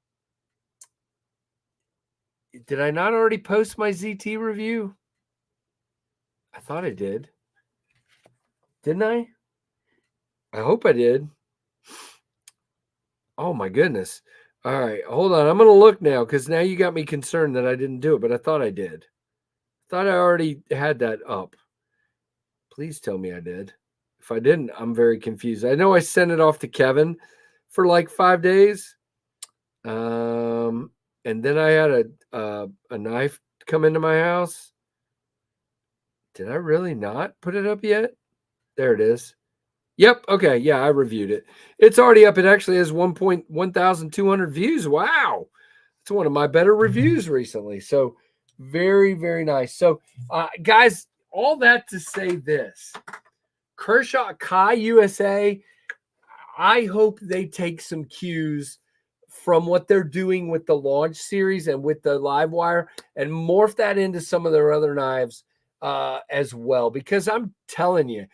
I not already post my ZT review? I thought I did. Didn't I? I hope I did. Oh my goodness. All right, hold on. I'm going to look now because now you got me concerned that I didn't do it, but I thought I did. I thought I already had that up. Please tell me I did. If I didn't, I'm very confused. I know I sent it off to Kevin for like 5 days. And then I had a knife come into my house. Did I really not put it up yet? There it is. Yep. Okay. Yeah, I reviewed it. It's already up. It actually has 1,200 views. Wow. It's one of my better reviews recently. So very, very nice. So guys, all that to say this. Kershaw Kai USA, I hope they take some cues from what they're doing with the Launch series and with the live wire and morph that into some of their other knives as well. Because I'm telling you,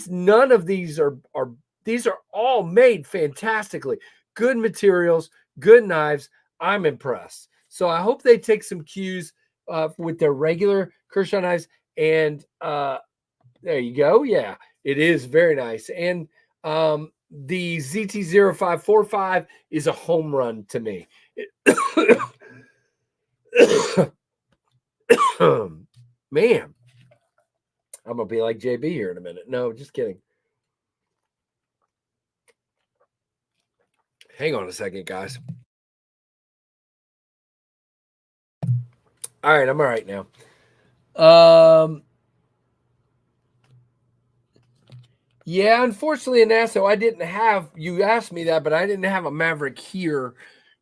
None of these are all made fantastically. Good materials, good knives. I'm impressed. So I hope they take some cues with their regular Kershaw knives. And there you go. Yeah, it is very nice. And the ZT0545 is a home run to me. Man, I'm going to be like JB here in a minute. No, just kidding. Hang on a second, guys. All right, I'm all right now. Yeah, unfortunately, in NASA, I didn't have, you asked me that, but I didn't have a Maverick here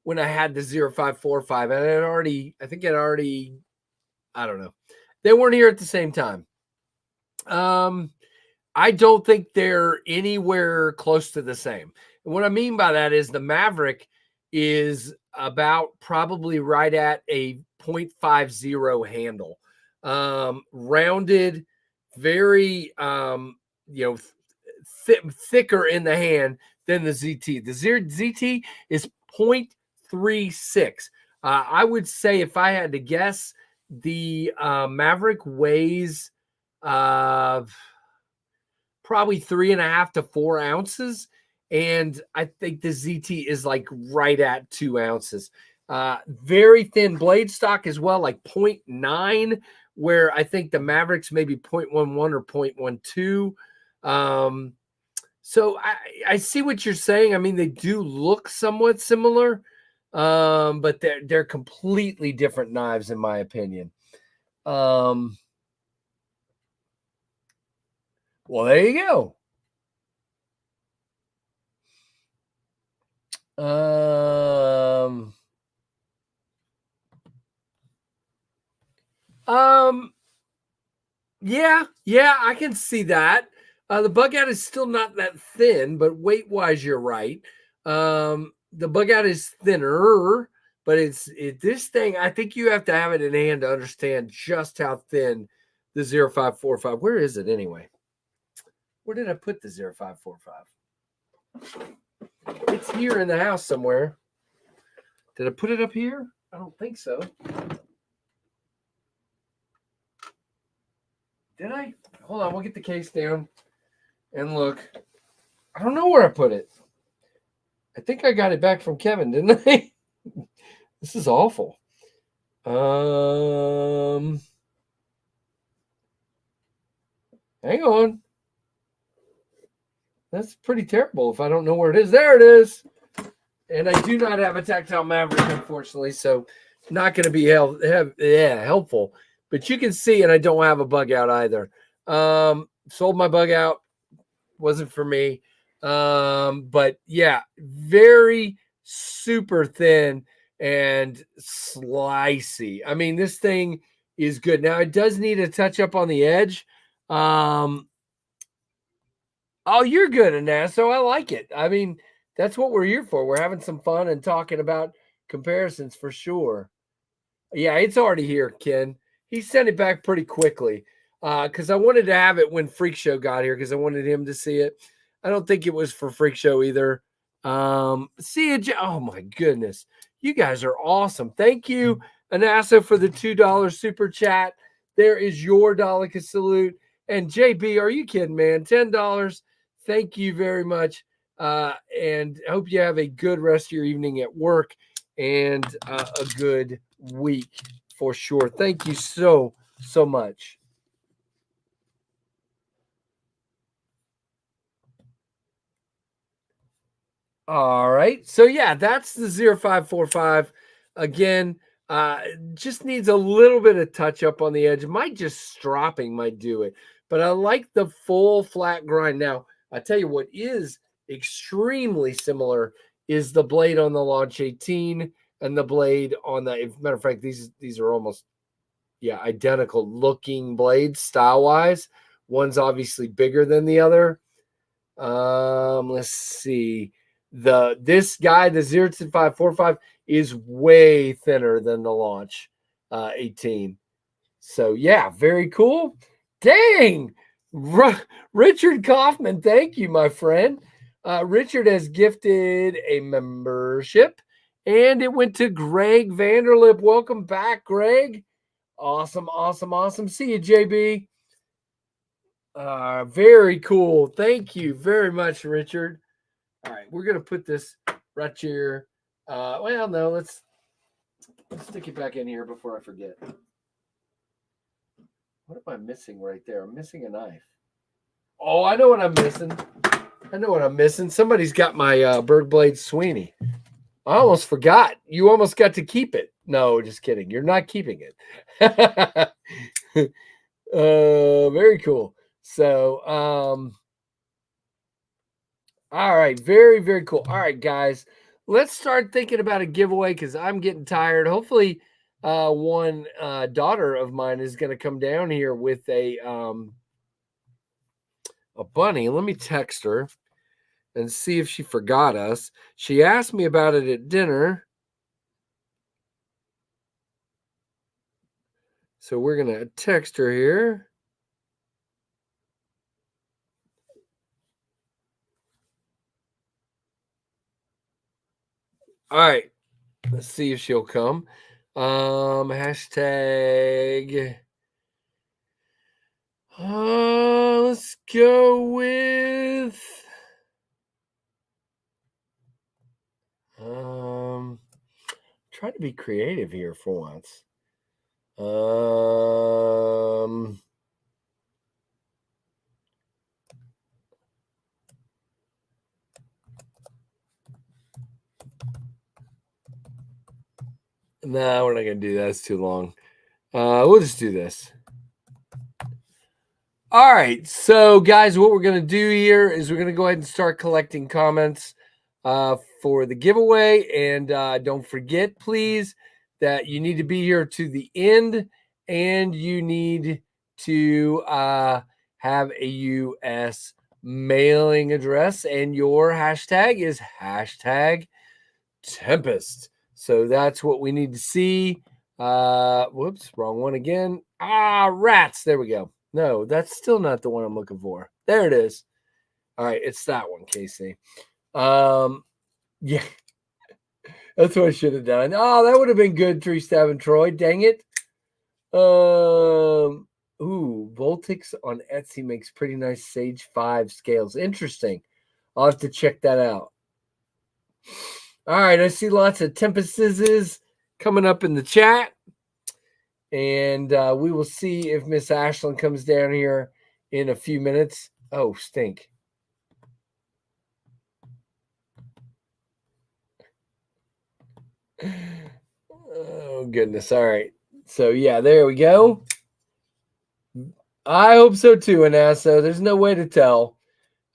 when I had the 0545. And I don't know. They weren't here at the same time. I don't think they're anywhere close to the same. And what I mean by that is the Maverick is about probably right at a 0.50 handle. Rounded, very, thicker in the hand than the ZT. The ZT is 0.36. I would say if I had to guess, the Maverick weighs probably 3.5 to 4 ounces. And I think the ZT is like right at 2 ounces. Very thin blade stock as well, like 0.9, where I think the Mavericks maybe 0.11 or 0.12. So I see what you're saying. I mean, they do look somewhat similar, but they're completely different knives, in my opinion. Well, there you go. Yeah, I can see that. The bug out is still not that thin, but weight wise, you're right. The bug out is thinner, but this thing, I think you have to have it in hand to understand just how thin the 0545. Where is it anyway? Where did I put the 0545? It's here in the house somewhere. Did I put it up here? I don't think so. Did I? Hold on, we'll get the case down and look. I don't know where I put it. I think I got it back from Kevin, didn't I? This is awful. Hang on. That's pretty terrible if I don't know where it is. There it is. And I do not have a tactile Maverick, unfortunately, so not going to be helpful. But you can see, and I don't have a bug out either. Sold my bug out. Wasn't for me. But yeah, very super thin and slicey. I mean, this thing is good. Now, it does need a touch up on the edge. Oh, you're good, Anasso. I like it. I mean, that's what we're here for. We're having some fun and talking about comparisons for sure. Yeah, it's already here, Ken. He sent it back pretty quickly because I wanted to have it when Freak Show got here because I wanted him to see it. I don't think it was for Freak Show either. See you. Oh, my goodness. You guys are awesome. Thank you, Anassa, for the $2 super chat. There is your Daleka salute. And JB, are you kidding, man? $10. Thank you very much. And I hope you have a good rest of your evening at work and a good week for sure. Thank you so much. All right. So, yeah, that's the 0545. Again, just needs a little bit of touch up on the edge. Stropping might do it. But I like the full flat grind. Now, I tell you what is extremely similar is the blade on the Launch 18 and the blade on the, as a matter of fact, these are almost, identical looking blades style-wise. One's obviously bigger than the other. Let's see. This guy, the 0545, is way thinner than the Launch 18. So, yeah, very cool. Dang, Richard Kaufman, thank you, my friend. Richard has gifted a membership, and it went to Greg Vanderlip. Welcome back, Greg. Awesome, awesome, awesome. See you, JB. Very cool. Thank you very much, Richard. All right, we're gonna put this right here. Well, no, let's stick it back in here before I forget. What am I missing right there? I'm missing a knife. Oh, I know what I'm missing. Somebody's got my Berg Blade Sweeney. I almost forgot. You almost got to keep it. No, just kidding. You're not keeping it. Very cool. So, all right. Very, very cool. All right, guys. Let's start thinking about a giveaway because I'm getting tired. Hopefully, one daughter of mine is going to come down here with a bunny. Let me text her and see if she forgot us. She asked me about it at dinner. So we're going to text her here. All right. Let's see if she'll come. Hashtag. Let's go with. Try to be creative here for once. No, we're not going to do that. It's too long. We'll just do this. All right. So, guys, what we're going to do here is we're going to go ahead and start collecting comments for the giveaway. And don't forget, please, that you need to be here to the end and you need to have a U.S. mailing address. And your hashtag is hashtag Tempest. So that's what we need to see. Whoops, wrong one again. Rats. There we go. No, that's still not the one I'm looking for. There it is. All right, it's that one, Casey. Yeah. That's what I should have done. Oh, that would have been good, Tree Stabbing Troy. Dang it. Voltix on Etsy makes pretty nice Sage 5 scales. Interesting. I'll have to check that out. All right, I see lots of Tempests coming up in the chat. And we will see if Miss Ashland comes down here in a few minutes. Oh, stink. Oh, goodness. All right. So, yeah, there we go. I hope so, too, Anassa. There's no way to tell.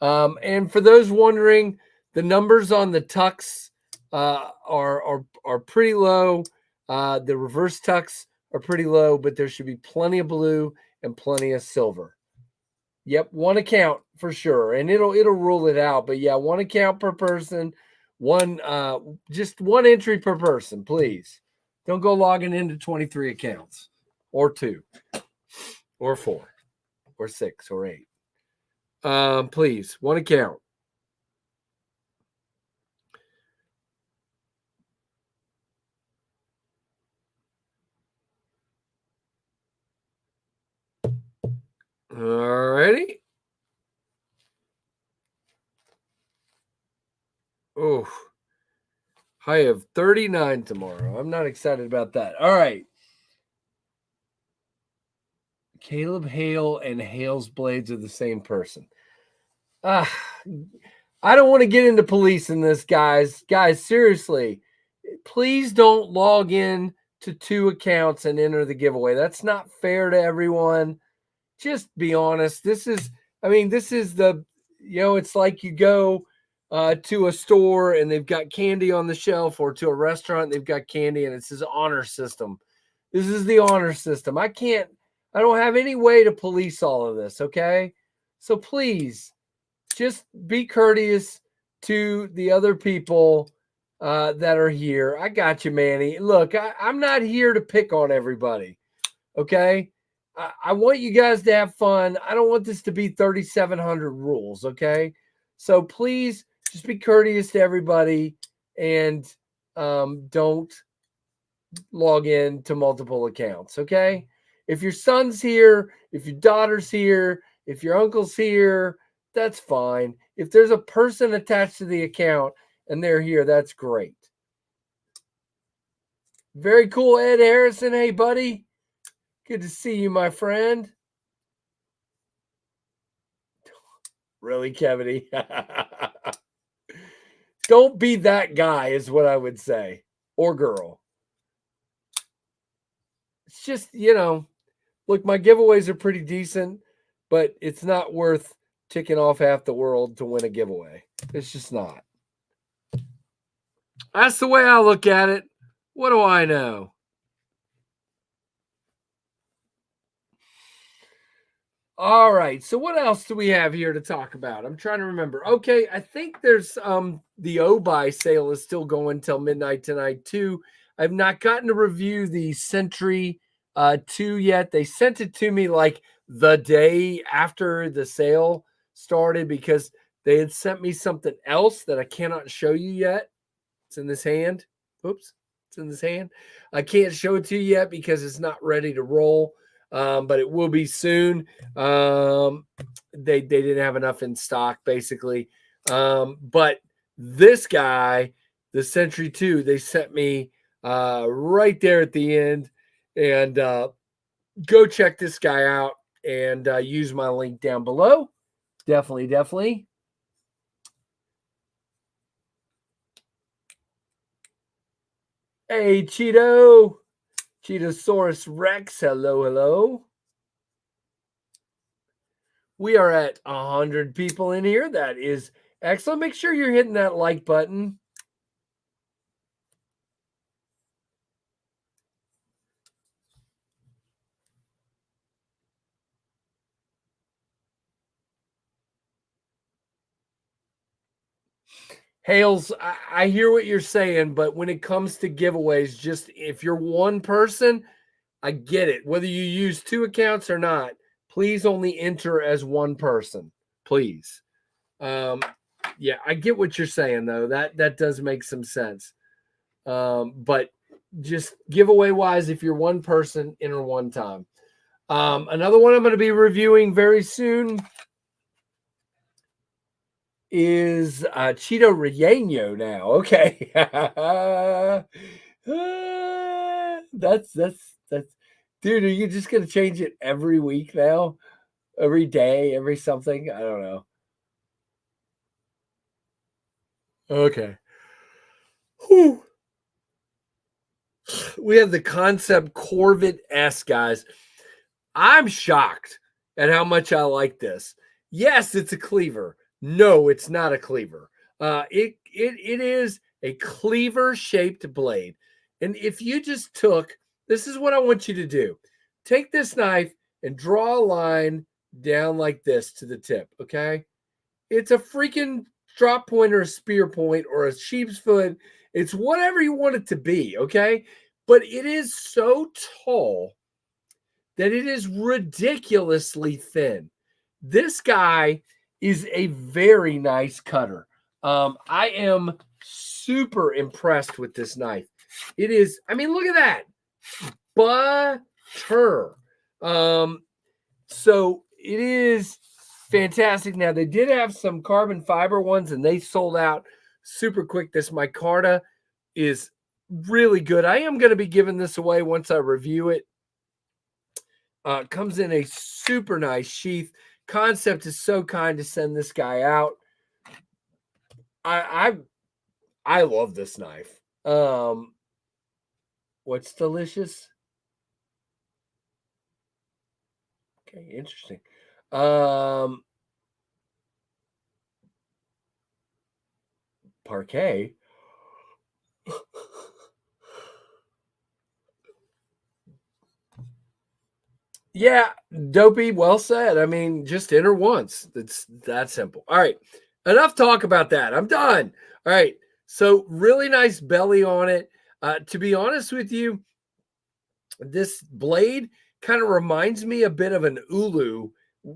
And for those wondering, the numbers on the tucks are pretty low. The reverse tucks are pretty low, but there should be plenty of blue and plenty of silver. Yep, one account for sure, and it'll rule it out. But yeah, one account per person, just one entry per person, please. Don't go logging into 23 accounts, or 2, or 4, or 6, or 8. Please, one account. All righty. Oh, I have 39 tomorrow. I'm not excited about that. All right. Caleb Hale and Hale's Blades are the same person. I don't want to get into policing this, guys. Guys, seriously, please don't log in to 2 accounts and enter the giveaway. That's not fair to everyone. Just be honest. This is the, it's like you go to a store and they've got candy on the shelf, or to a restaurant and they've got candy and it says honor system. This is the honor system. I don't have any way to police all of this, okay? So please, just be courteous to the other people that are here. I got you, Manny. Look, I'm not here to pick on everybody, okay? I want you guys to have fun. I don't want this to be 3,700 rules, okay? So please just be courteous to everybody and don't log in to multiple accounts, okay? If your son's here, if your daughter's here, if your uncle's here, that's fine. If there's a person attached to the account and they're here, that's great. Very cool, Ed Harrison. Hey, buddy. Good to see you, my friend. Really, Kevin? Don't be that guy is what I would say. Or girl. It's just, look, my giveaways are pretty decent, but it's not worth ticking off half the world to win a giveaway. It's just not. That's the way I look at it. What do I know? All right. So what else do we have here to talk about? I'm trying to remember. Okay, I think there's the O-Buy sale is still going till midnight tonight too. I've not gotten to review the Sentry 2 yet. They sent it to me like the day after the sale started because they had sent me something else that I cannot show you yet. It's in this hand. Oops. It's in this hand. I can't show it to you yet because it's not ready to roll. But it will be soon. They didn't have enough in stock, basically. But this guy, the Sentry 2, they sent me right there at the end. And go check this guy out and use my link down below. Definitely. Hey, Cheetosaurus Rex, hello. We are at 100 people in here. That is excellent. Make sure you're hitting that like button. Hales, I hear what you're saying, but when it comes to giveaways, just if you're one person, I get it. Whether you use 2 accounts or not, please only enter as one person, please. Yeah, I get what you're saying though. That does make some sense. But just giveaway wise, if you're one person, enter one time. Another one I'm going to be reviewing very soon is Cheeto Relleno now. Okay. That's dude, are you just gonna change it every week now? Every day, every something? I don't know. Okay. Whew. We have the Concept Corvette S, guys. I'm shocked at how much I like this. Yes, it's a cleaver. No, it's not a cleaver. It is a cleaver-shaped blade. And if you just took, this is what I want you to do. Take this knife and draw a line down like this to the tip, okay? It's a freaking drop point or a spear point or a sheep's foot. It's whatever you want it to be, okay? But it is so tall that it is ridiculously thin. This guy is a very nice cutter. I am super impressed with this knife. It is, I mean, look at that. Butter. So it is fantastic. Now, they did have some carbon fiber ones, and they sold out super quick. This micarta is really good. I am going to be giving this away once I review it. Comes in a super nice sheath. Concept is so kind to send this guy out. I love this knife. What's delicious? Okay, interesting. Parquet. Yeah, Dopey, well said. I mean, just enter once. It's that simple. All right. Enough talk about that. I'm done. All right. So really nice belly on it. To be honest with you, this blade kind of reminds me a bit of an ulu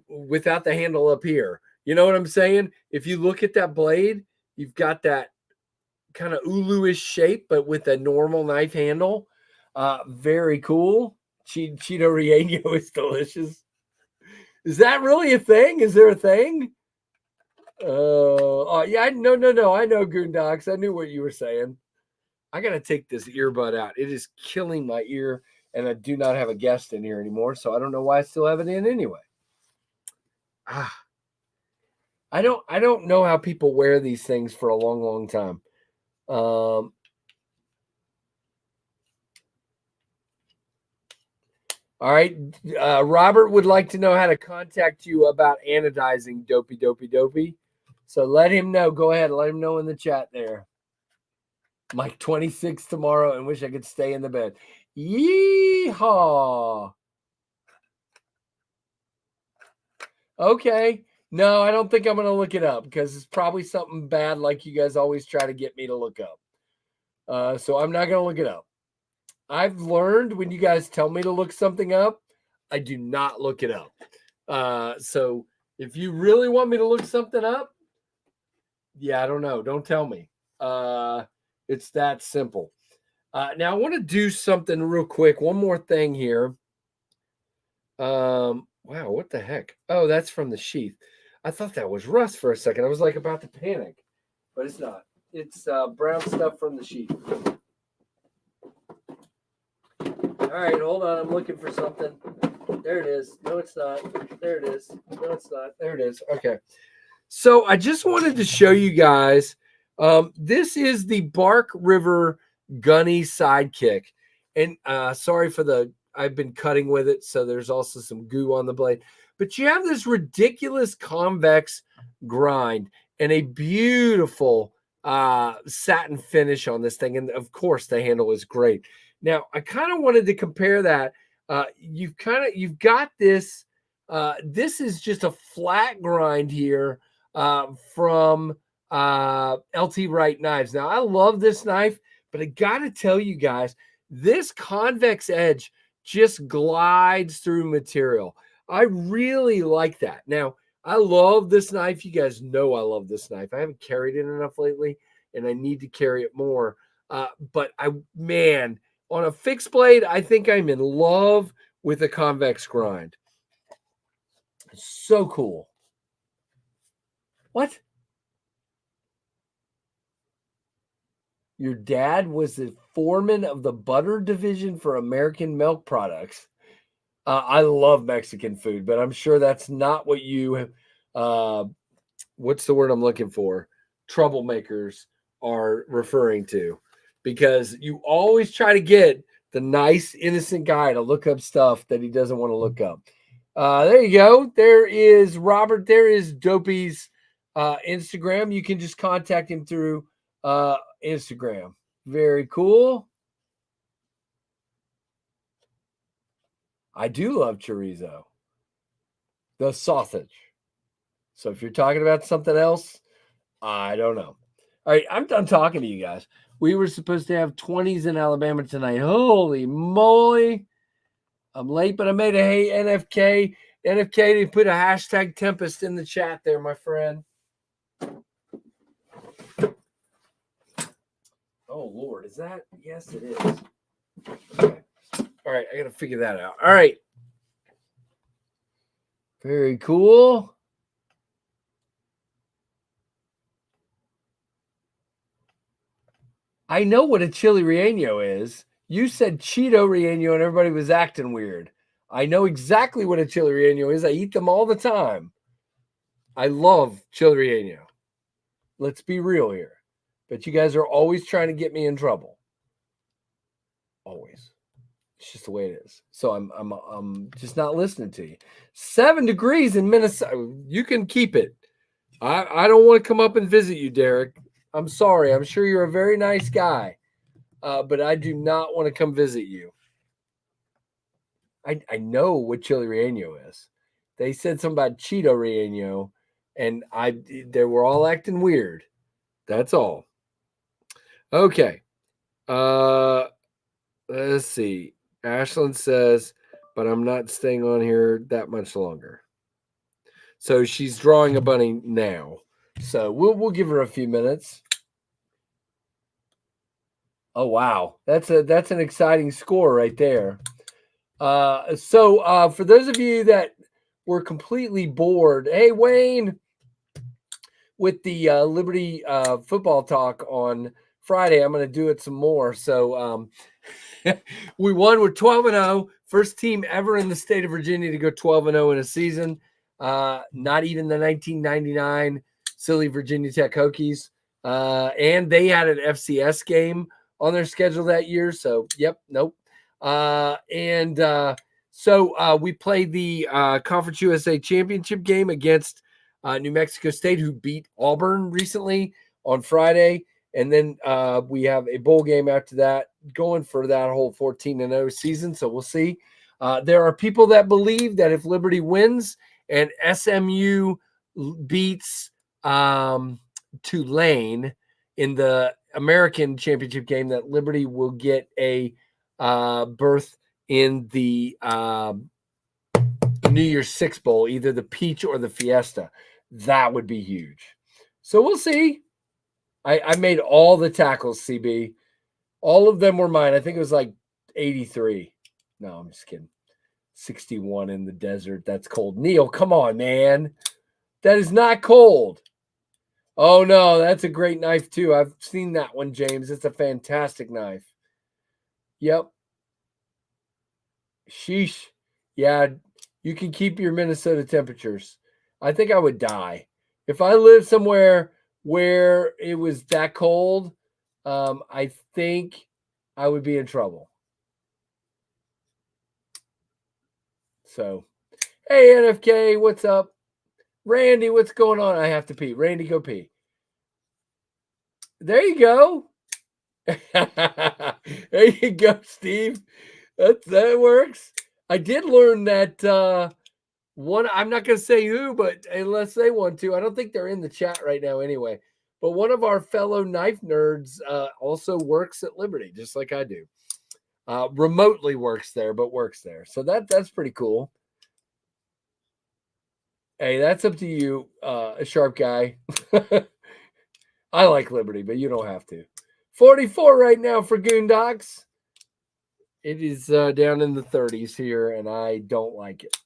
without the handle up here. You know what I'm saying? If you look at that blade, you've got that kind of ulu-ish shape, but with a normal knife handle. Very cool. Cheeto Relleno is delicious. Is that really a thing? Is there a thing? Yeah, no. I know Goondocks. I knew what you were saying. I gotta take this earbud out. It is killing my ear, and I do not have a guest in here anymore, so I don't know why I still have it in anyway. I don't know how people wear these things for a long, long time. All right. Robert would like to know how to contact you about anodizing dopey. So let him know. Go ahead. Let him know in the chat there. Mike 26 tomorrow and wish I could stay in the bed. Yeehaw. Okay. No, I don't think I'm going to look it up because it's probably something bad like you guys always try to get me to look up. So I'm not going to look it up. I've learned when you guys tell me to look something up, I do not look it up. So if you really want me to look something up, yeah, I don't know. Don't tell me. It's that simple. Now I want to do something real quick. One more thing here. Wow, what the heck? Oh, that's from the sheath. I thought that was rust for a second. I was like about to panic, but it's not. It's brown stuff from the sheath. All right, hold on. I'm looking for something. There it is. No, it's not. There it is. No, it's not. There it is. Okay. So I just wanted to show you guys. This is the Bark River Gunny Sidekick. And sorry for I've been cutting with it, so there's also some goo on the blade. But you have this ridiculous convex grind and a beautiful satin finish on this thing. And of course, the handle is great. Now, I kind of wanted to compare that. You've got this. This is just a flat grind here from LT Wright Knives. Now, I love this knife, but I got to tell you guys, this convex edge just glides through material. I really like that. Now, I love this knife. You guys know I love this knife. I haven't carried it enough lately, and I need to carry it more. But on a fixed blade, I think I'm in love with a convex grind. So cool. What? Your dad was the foreman of the butter division for American Milk Products. I love Mexican food, but I'm sure that's not what you, what's the word I'm looking for? Troublemakers are referring to, because you always try to get the nice, innocent guy to look up stuff that he doesn't want to look up. There you go. There is Robert. There is Dopey's Instagram. You can just contact him through Instagram. Very cool. I do love chorizo, the sausage. So if you're talking about something else, I don't know. All right, I'm done talking to you guys. We were supposed to have 20s in Alabama tonight. Holy moly. I'm late, but I made a hey NFK. NFK, you put a hashtag Tempest in the chat there, my friend. Oh, Lord, is that? Yes, it is. Okay. All right, I got to figure that out. All right. Very cool. I know what a chili relleno is. You said Cheeto relleno and everybody was acting weird. I know exactly what a chili relleno is. I eat them all the time. I love chili relleno. Let's be real here. But you guys are always trying to get me in trouble. Always. It's just the way it is. So I'm just not listening to you. 7 degrees in Minnesota. You can keep it. I don't want to come up and visit you, Derek. I'm sorry. I'm sure you're a very nice guy. But I do not want to come visit you. I know what chili relleno is. They said something about Cheeto relleno, and they were all acting weird. That's all. Okay. Let's see. Ashlyn says, but I'm not staying on here that much longer. So she's drawing a bunny now. So we'll give her a few minutes. Oh wow, that's an exciting score right there. So for those of you that were completely bored, hey Wayne, with the Liberty football talk on Friday, I'm going to do it some more. So we won with 12-0, first team ever in the state of Virginia to go 12-0 in a season. Not even the 1999 silly Virginia Tech Hokies, and they had an FCS game on their schedule that year. So nope. So we played the Conference USA Championship game against New Mexico State, who beat Auburn recently on Friday. And then we have a bowl game after that, going for that whole 14-0 season. So we'll see. There are people that believe that if Liberty wins and SMU beats Tulane in the American Championship game, that Liberty will get a berth in the New Year's Six Bowl, either the Peach or the Fiesta. That would be huge. So we'll see. I made all the tackles, CB. All of them were mine. I think it was like 83. No, I'm just kidding. 61 in the desert. That's cold. Neil, come on, man. That is not cold. Oh, no, that's a great knife, too. I've seen that one, James. It's a fantastic knife. Yep. Sheesh. Yeah, you can keep your Minnesota temperatures. I think I would die. If I lived somewhere where it was that cold, I think I would be in trouble. So, hey, NFK, what's up? Randy, what's going on? I have to pee. Randy, go pee. There you go. There you go, Steve. That works. I did learn that one, I'm not going to say who, but unless they want to, I don't think they're in the chat right now anyway. But one of our fellow knife nerds also works at Liberty, just like I do. Remotely works there, but works there. So that's pretty cool. Hey, that's up to you, a sharp guy. I like Liberty, but you don't have to. 44 right now for Goondocks. It is down in the 30s here, and I don't like it.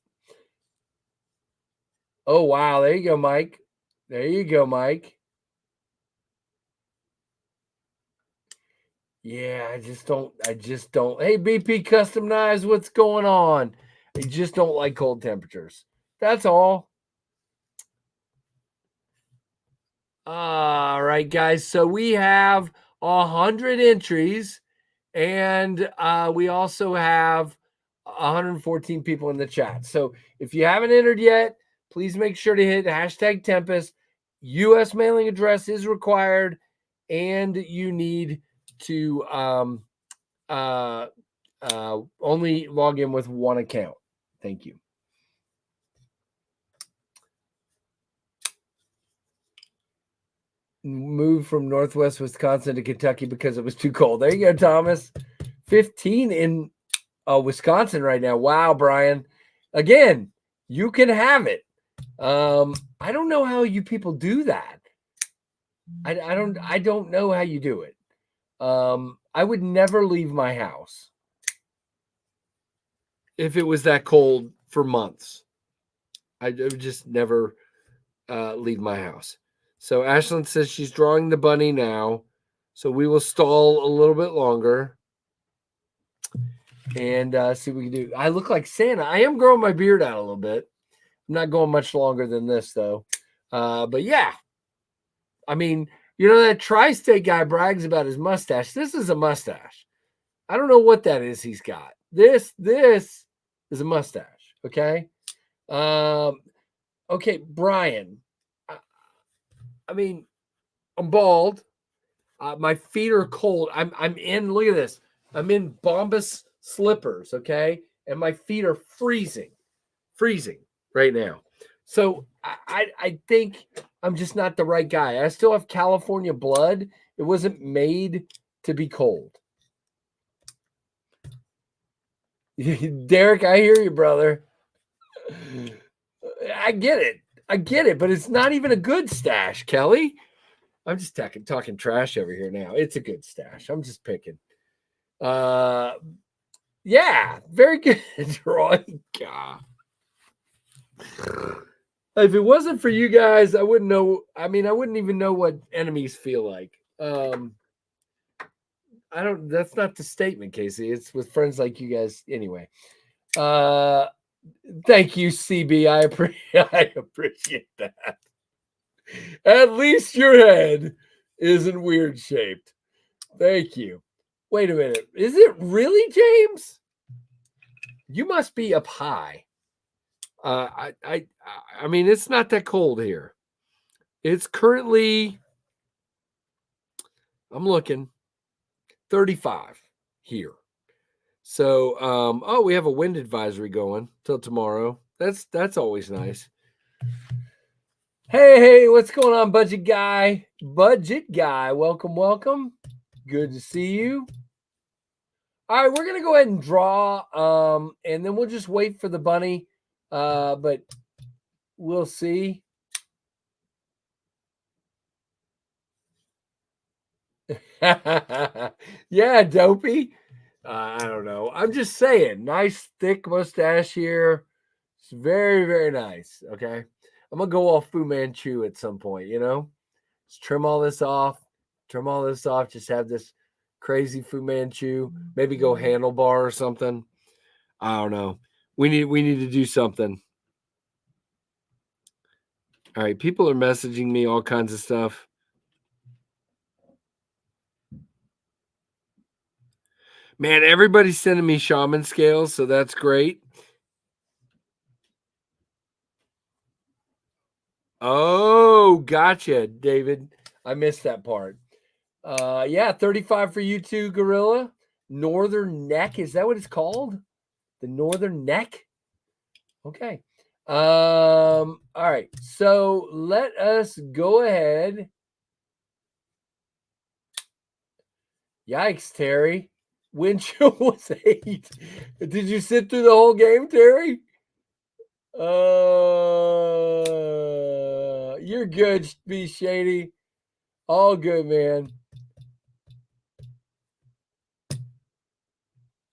Oh, wow. There you go, Mike. There you go, Mike. Yeah, I just don't. Hey, BP Custom Knives, what's going on? I just don't like cold temperatures. That's all. All right, guys. So we have 100 entries, and we also have 114 people in the chat. So if you haven't entered yet, please make sure to hit hashtag Tempest. U.S. mailing address is required, and you need to only log in with one account. Thank you. Moved from Northwest Wisconsin to Kentucky because it was too cold. There you go, Thomas. 15 in Wisconsin right now. Wow, Brian. Again, you can have it. I don't know how you people do that. I don't know how you do it. I would never leave my house if it was that cold for months. I would just never leave my house. So Ashlyn says she's drawing the bunny now. So we will stall a little bit longer and see what we can do. I look like Santa. I am growing my beard out a little bit. I'm not going much longer than this, though. But yeah, I mean, you know, that tri-state guy brags about his mustache. This is a mustache. I don't know what that is he's got. This is a mustache, okay? Okay, Brian. I mean, I'm bald. My feet are cold. I'm in, look at this. I'm in Bombas slippers, okay? And my feet are freezing right now. So I think I'm just not the right guy. I still have California blood. It wasn't made to be cold. Derek, I hear you, brother. I get it, but it's not even a good stash, Kelly. I'm just talking trash over here now. It's a good stash. I'm just picking. Yeah, very good, Roy. God. If it wasn't for you guys, I wouldn't know. I mean, I wouldn't even know what enemies feel like. I don't. That's not the statement, Casey. It's with friends like you guys. Anyway. Thank you, CB. I appreciate that. At least your head isn't weird shaped. Thank you. Wait a minute. Is it really, James? You must be up high. I mean, it's not that cold here. It's currently, I'm looking, 35 here. So, oh, we have a wind advisory going till tomorrow. That's always nice. Hey, what's going on, budget guy? Budget guy, welcome. Good to see you. All right, we're gonna go ahead and draw, and then we'll just wait for the bunny. But we'll see. Yeah, dopey. I don't know. I'm just saying, nice thick mustache here. It's very, very nice. Okay. I'm gonna go all Fu Manchu at some point, Just trim all this off, just have this crazy Fu Manchu, maybe go handlebar or something. I don't know. We need to do something. All right, people are messaging me all kinds of stuff. Man, everybody's sending me shaman scales, so that's great. Oh, gotcha, David. I missed that part. Yeah, 35 for you too, Gorilla. Northern Neck, is that what it's called? The Northern Neck? Okay. All right. So let us go ahead. Yikes, Terry. Wind chill was 8. Did you sit through the whole game, Terry? You're good, be shady. All good, man.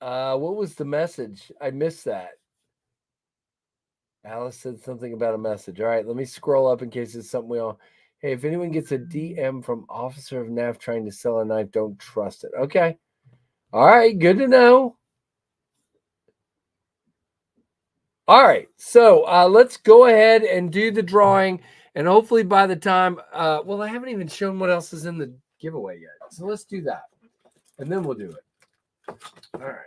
What was the message? I missed that. Alice said something about a message. All right, let me scroll up in case it's something we all. Hey, if anyone gets a DM from Officer of NAF trying to sell a knife, don't trust it. Okay. All right, good to know. All right, so let's go ahead and do the drawing, and hopefully by the time, well, I haven't even shown what else is in the giveaway yet, so let's do that, and then we'll do it. All right.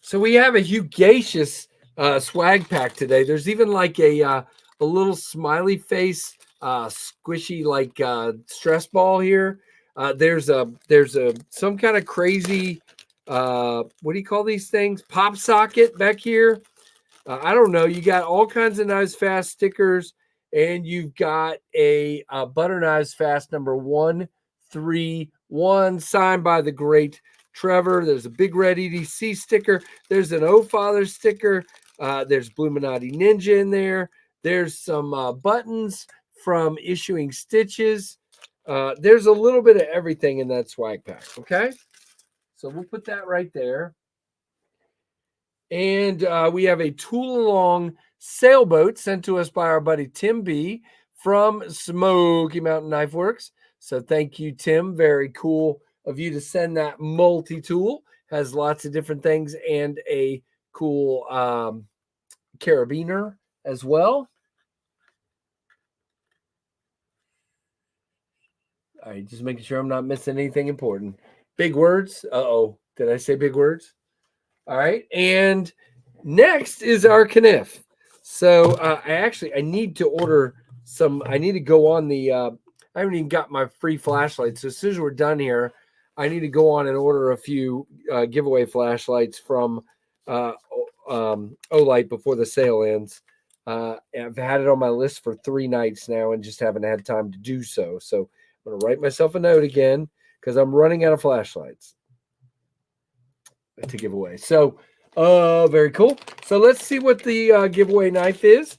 So we have a hugacious swag pack today. There's even like a little smiley face, squishy like stress ball here. There's some kind of crazy. What do you call these things? Pop socket back here. I don't know. You got all kinds of Knives Fast stickers, and you've got a Butter Knives Fast number 131 signed by the great Trevor. There's a big red EDC sticker. There's an O Father sticker. There's Bluminati Ninja in there. There's some buttons from Issuing Stitches. There's a little bit of everything in that swag pack. Okay. So we'll put that right there. And we have a tool along sailboat sent to us by our buddy Tim B from Smoky Mountain Knife Works. So thank you, Tim. Very cool of you to send that multi-tool. Has lots of different things and a cool carabiner as well. All right, just making sure I'm not missing anything important. Big words. Uh-oh. Did I say big words? All right. And next is our Kniff. So I need to order some. I need to go on the. I haven't even got my free flashlights. So as soon as we're done here, I need to go on and order a few giveaway flashlights from Olight before the sale ends. I've had it on my list for 3 nights now and just haven't had time to do so. So I'm going to write myself a note again because I'm running out of flashlights. to give away. So, very cool. So let's see what the giveaway knife is.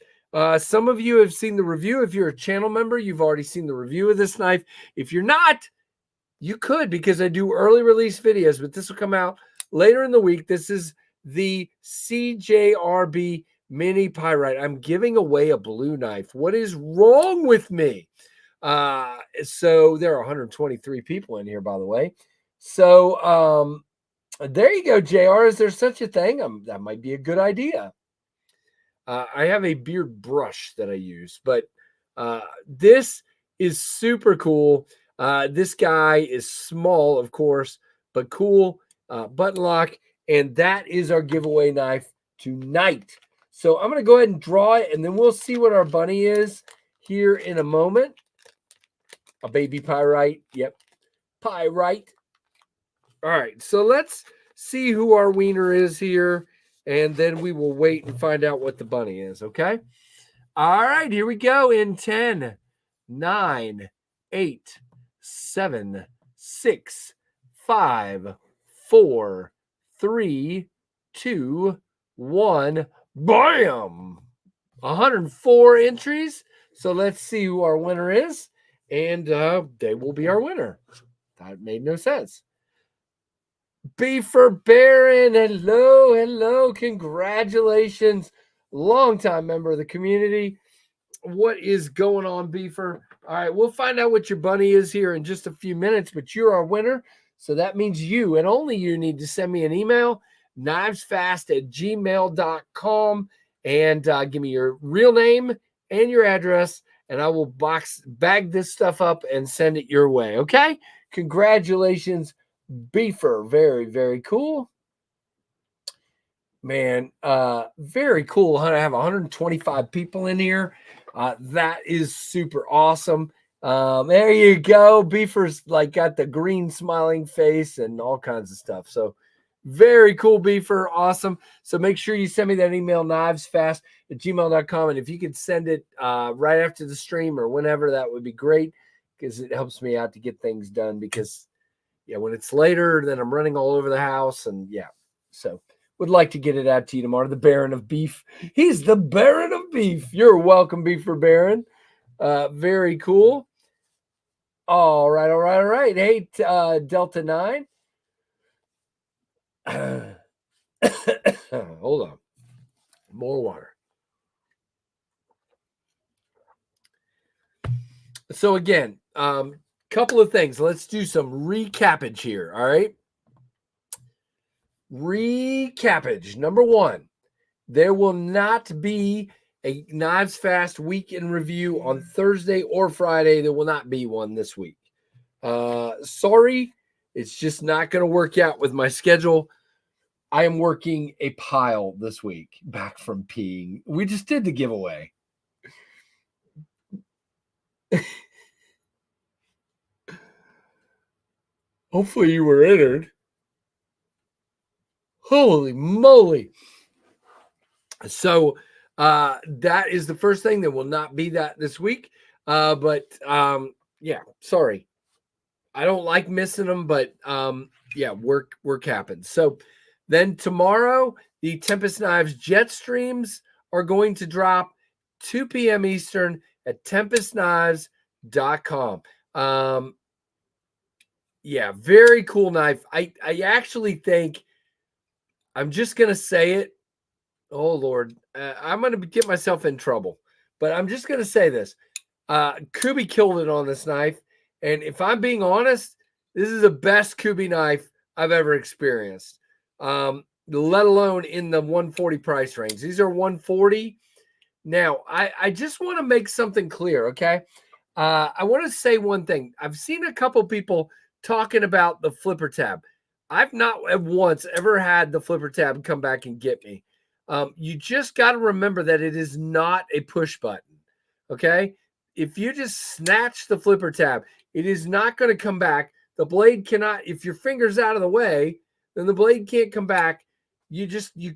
Some of you have seen the review. If you're a channel member, you've already seen the review of this knife. If you're not, you could, because I do early release videos, but this will come out later in the week. This is the CJRB Mini Pyrite. I'm giving away a blue knife. What is wrong with me? So there are 123 people in here, by the way. So there you go, JR. Is there such a thing? That might be a good idea. I have a beard brush that I use, but this is super cool. This guy is small, of course, but cool. Button lock, and that is our giveaway knife tonight. So I'm going to go ahead and draw it, and then we'll see what our bunny is here in a moment. A baby pyrite. Yep, pyrite. All right, so let's see who our wiener is here, and then we will wait and find out what the bunny is, okay? All right, here we go in 10, 9, 8, 7, 6, 5, 4, 3, 2, 1. Bam! 104 entries. So let's see who our winner is, and they will be our winner. That made no sense. Beefer Baron, hello, hello. Congratulations. Longtime member of the community. What is going on, Beefer? All right, we'll find out what your bunny is here in just a few minutes, but you're our winner. So that means you and only you need to send me an email, knivesfast@gmail.com, and give me your real name and your address, and I will bag this stuff up and send it your way, okay? Congratulations, Beefer. Very, very cool. Man, very cool. I have 125 people in here. That is super awesome. There you go. Beefer's like got the green smiling face and all kinds of stuff. So very cool, Beefer. Awesome. So make sure you send me that email, knivesfast@gmail.com. And if you could send it right after the stream or whenever, that would be great, because it helps me out to get things done. Because yeah, when it's later, then I'm running all over the house, and yeah, so would like to get it out to you tomorrow. The Baron of Beef. He's the Baron of Beef. You're welcome, Beefer Baron. Very cool. All right, all right, all right. Hey, Delta 9. Hold on. More water. So again, couple of things. Let's do some recappage here. All right. Recappage. Number one, there will not be a Knives Fast week in review on Thursday or Friday. There will not be one this week. Sorry, it's just not going to work out with my schedule. I am working a pile this week back from peeing. We just did the giveaway. Hopefully you were entered. Holy moly. So that is the first thing. There will not be that this week. But yeah, sorry. I don't like missing them, but yeah, work happens. So then tomorrow, the Tempest Knives jet streams are going to drop 2 p.m. Eastern at tempestknives.com. Yeah, very cool knife. I actually think, I'm just going to say it. Oh, Lord. I'm going to get myself in trouble. But I'm just going to say this. Kubi killed it on this knife. And if I'm being honest, this is the best Kubi knife I've ever experienced, let alone in the 140 price range. These are 140. Now, I just want to make something clear, okay? I want to say one thing. I've seen a couple people talking about the flipper tab. I've not once ever had the flipper tab come back and get me. You just got to remember that it is not a push button, okay? If you just snatch the flipper tab, it is not going to come back. The blade cannot, if your finger's out of the way, then the blade can't come back. You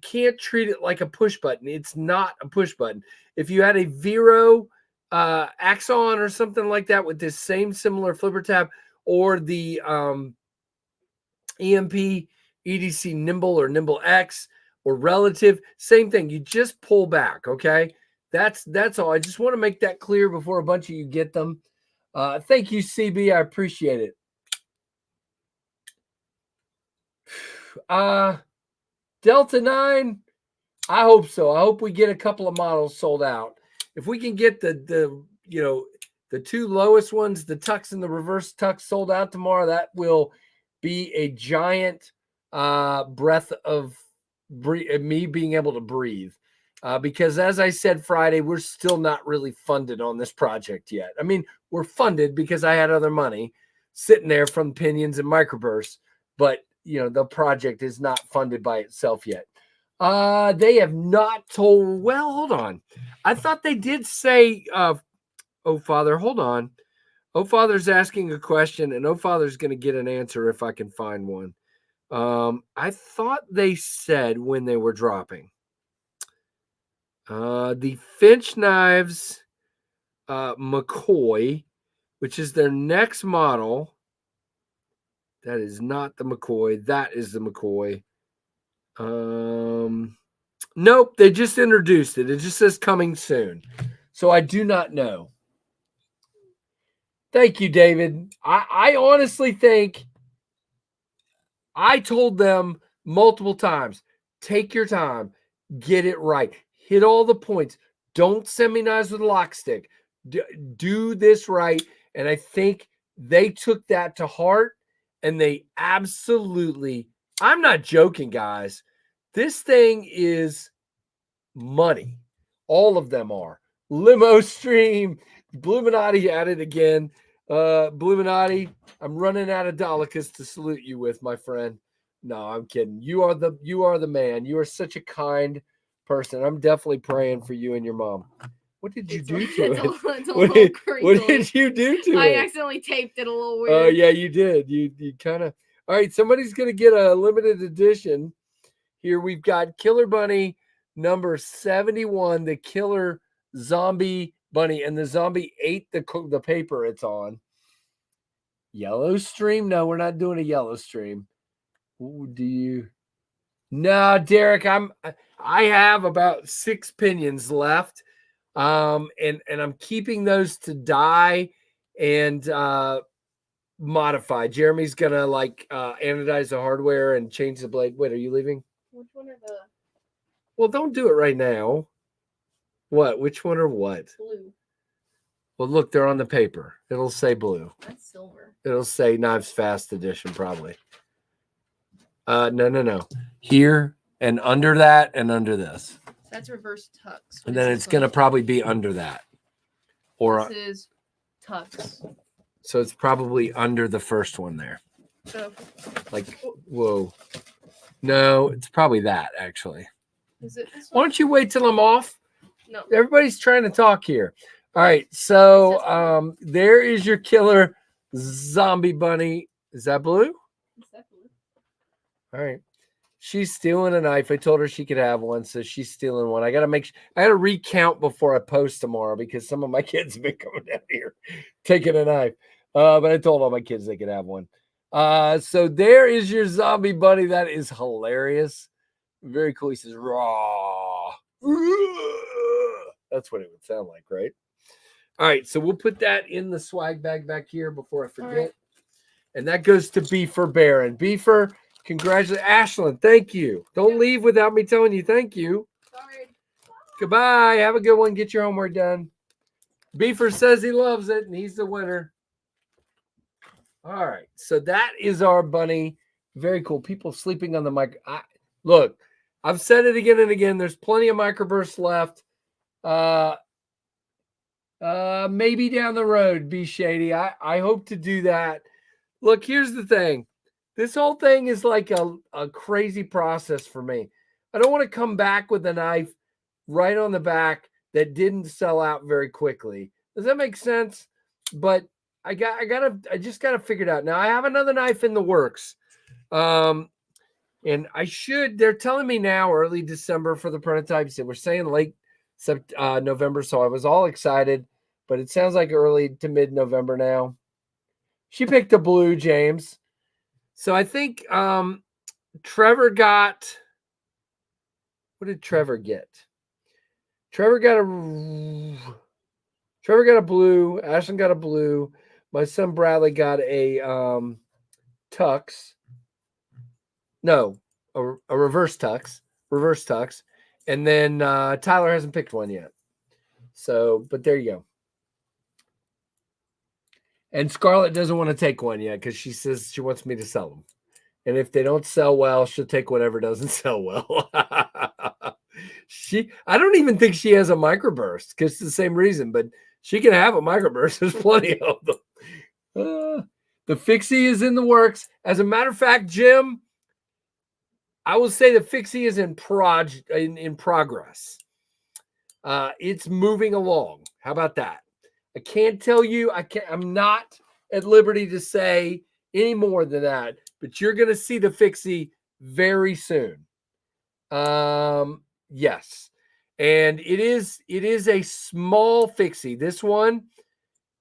can't treat it like a push button. It's not a push button. If you had a Vero Axon or something like that with this same similar flipper tab, or the EMP EDC Nimble or Nimble X or Relative, same thing. You just pull back, okay? That's all. I just want to make that clear before a bunch of you get them. Thank you, CB. I appreciate it. Delta 9, I hope so. I hope we get a couple of models sold out. If we can get the two lowest ones, the tux and the reverse tux, sold out tomorrow, that will be a giant breath of me being able to breathe. Because as I said Friday, we're still not really funded on this project yet. I mean, we're funded because I had other money sitting there from Pinions and Microbursts, but the project is not funded by itself yet. They have not told. Well, hold on. I thought they did say, oh, Father, hold on. Oh, Father's asking a question, and Oh, Father's going to get an answer if I can find one. I thought they said when they were dropping. The Finch Knives McCoy, which is their next model. That is not the McCoy. That is the McCoy. Nope, they just introduced it. It just says coming soon. So I do not know. Thank you, David. I honestly think I told them multiple times, take your time, get it right, hit all the points. Don't send me knives with a lock stick. Do this right. And I think they took that to heart, and they absolutely, I'm not joking, guys. This thing is money. All of them are. Limo Stream, Bluminati at it again. Bluminati, I'm running out of Dolikas to salute you with, my friend. No, I'm kidding. You are the man. You are such a kind person. I'm definitely praying for you and your mom. What did you do to it? What did you do to it? I accidentally taped it a little weird. Oh, yeah, you did. You kind of. All right, somebody's going to get a limited edition. Here we've got Killer Bunny number 71, the Killer Zombie Bunny, and the zombie ate the paper it's on. Yellow Stream? No, we're not doing a Yellow Stream. Ooh, do you? No, Derek, I have about 6 Pinions left. And I'm keeping those to dye and modify. Jeremy's gonna anodize the hardware and change the blade. Wait, are you leaving? Which one are the? Well, don't do it right now. What? Which one or what? Blue. Well, look, they're on the paper. It'll say blue. That's silver. It'll say Knives Fast Edition, probably. No. Here and under that and under this. That's reverse tux. And then it's going to probably be under that. Or this is tux. So it's probably under the first one there. So, whoa. No, it's probably that, actually. Is it this one? Why don't you wait till I'm off? No. Everybody's trying to talk here. All right, so there is your Killer Zombie Bunny. Is that blue? Is that blue? All right. She's stealing a knife. I told her she could have one, so she's stealing one. I got to recount before I post tomorrow because some of my kids have been coming down here taking a knife. But I told all my kids they could have one. So there is your Zombie Bunny. That is hilarious. Very cool. He says, raw. That's what it would sound like, right? All right, so we'll put that in the swag bag back here before I forget. Right. And that goes to Beefer Baron. Beefer, congratulations. Ashlyn, thank you. Don't leave without me telling you thank you. Sorry. Goodbye. Have a good one. Get your homework done. Beefer says he loves it, and he's the winner. All right, so that is our bunny. Very cool. People sleeping on the mic. Look, I've said it again and again. There's plenty of microbursts left. Maybe down the road, be shady. I hope to do that. Look, here's the thing. This whole thing is like a crazy process for me. I don't want to come back with a knife right on the back that didn't sell out very quickly. Does that make sense? But I just gotta figure it out. Now I have another knife in the works. And they're telling me now early December for the prototypes. They were saying late November, so I was all excited, but it sounds like early to mid-November now. She picked a blue, James. So I think Trevor got, what did Trevor get? Trevor got a blue. Ashton got a blue. My son Bradley got a tux. No, a reverse tux. And then Tyler hasn't picked one yet. So, but there you go. And Scarlett doesn't want to take one yet because she says she wants me to sell them. And if they don't sell well, she'll take whatever doesn't sell well. I don't even think she has a microburst because it's the same reason, but she can have a microburst. There's plenty of them. The fixie is in the works. As a matter of fact, Jim, I will say the fixie is in progress. It's moving along. How about that? I can't tell you. I'm not at liberty to say any more than that, but you're going to see the fixie very soon. Yes. And it is a small fixie. This one,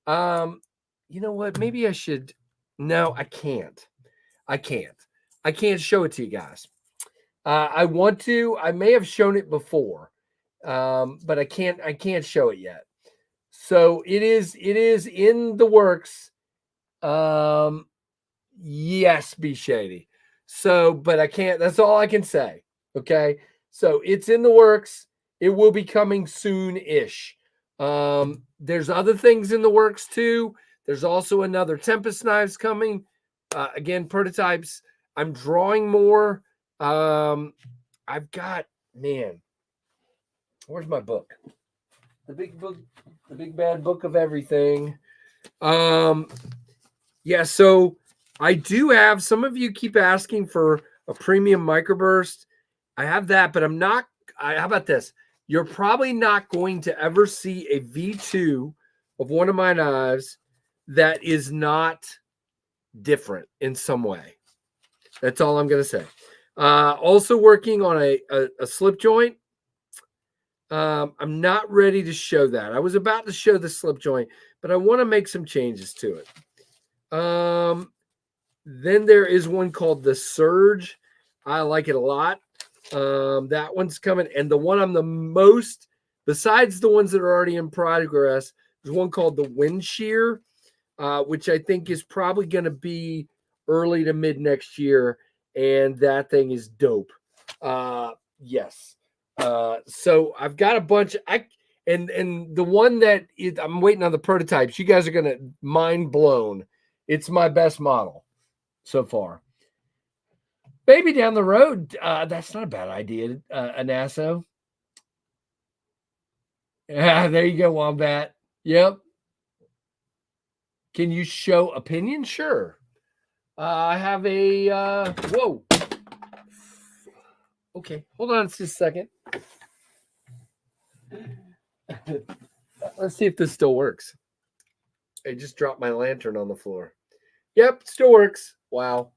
you know what? Maybe I should. No, I can't. I can't show it to you guys. I want to. I may have shown it before, but I can't show it yet. So it is in the works. Yes, be shady. So, but I can't. That's all I can say. Okay. So it's in the works. It will be coming soon-ish. There's other things in the works too. There's also another Tempest knives coming. Again, prototypes. I'm drawing more. I've got, man, where's my book? The big book, the big bad book of everything. Yeah, so I do have, some of you keep asking for a premium microburst. I have that, but I'm not, how about this? You're probably not going to ever see a V2 of one of my knives that is not different in some way. That's all I'm going to say. Also working on a slip joint. I'm not ready to show that. I was about to show the slip joint, but I want to make some changes to it. Then there is one called the Surge. I like it a lot. That one's coming. And the one I'm the most, besides the ones that are already in progress, there's one called the Wind Shear, which I think is probably going to be early to mid next year. And that thing is dope. Yes. So I've got a bunch. And the one that I'm waiting on the prototypes. You guys are going to mind blown. It's my best model so far. Maybe down the road, that's not a bad idea, Anasso. Yeah, there you go, Wombat. Yep. Can you show opinion? Sure. I have a, whoa. Okay, hold on just a second. Let's see if this still works. I just dropped my lantern on the floor. Yep, still works. Wow.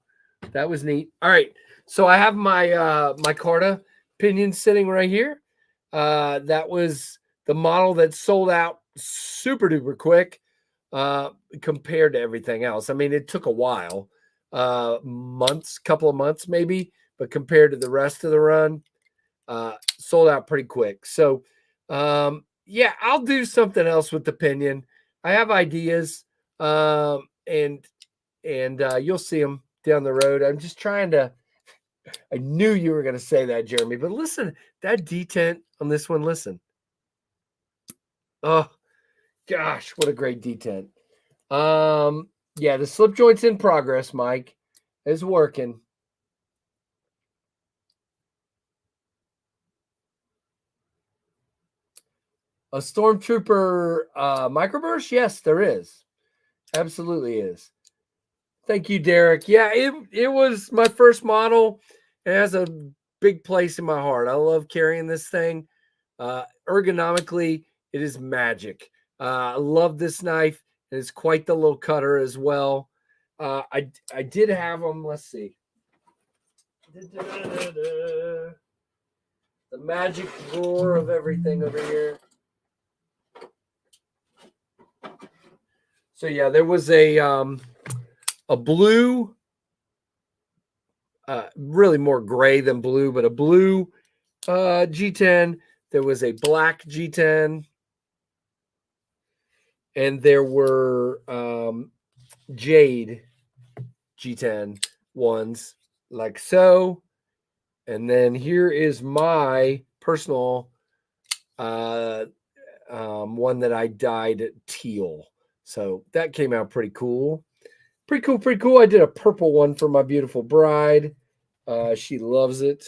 That was neat. All right. So I have my my Carta pinion sitting right here. That was the model that sold out super duper quick compared to everything else. I mean, it took a while, couple of months maybe, but compared to the rest of the run, sold out pretty quick. So yeah, I'll do something else with the pinion. I have ideas, and you'll see them down the road. I'm just trying to, I knew you were going to say that, Jeremy, but listen, that detent on this one, listen. Oh gosh, what a great detent. Yeah, the slip joint's in progress, Mike. It's working. A Stormtrooper microburst? Yes, there is. Absolutely is. Thank you, Derek. Yeah, it was my first model. It has a big place in my heart. I love carrying this thing. Ergonomically, it is magic. I love this knife. And it's quite the little cutter as well. I did have them. Let's see. The magic drawer of everything over here. So yeah, there was a blue really more gray than blue, but a blue G10. There was a black G10. And there were jade G10 ones like so. And then here is my personal one that I dyed teal. So that came out pretty cool. Pretty cool. I did a purple one for my beautiful bride. She loves it.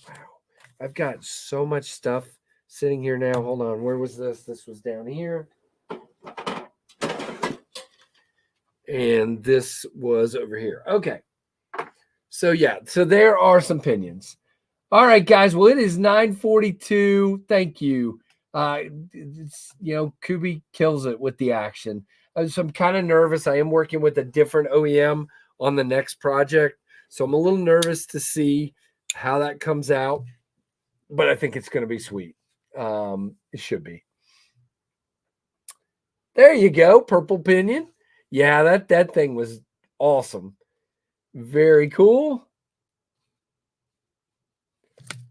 Wow. I've got so much stuff sitting here now. Hold on. Where was this? This was down here. And this was over here. Okay. So yeah, so there are some pinions. All right, guys. Well, it is 9:42. Thank you. Kubi kills it with the action. So I'm kind of nervous. I am working with a different OEM on the next project. So I'm a little nervous to see how that comes out. But I think it's going to be sweet. It should be. There you go. Purple pinion. Yeah, that thing was awesome. Very cool.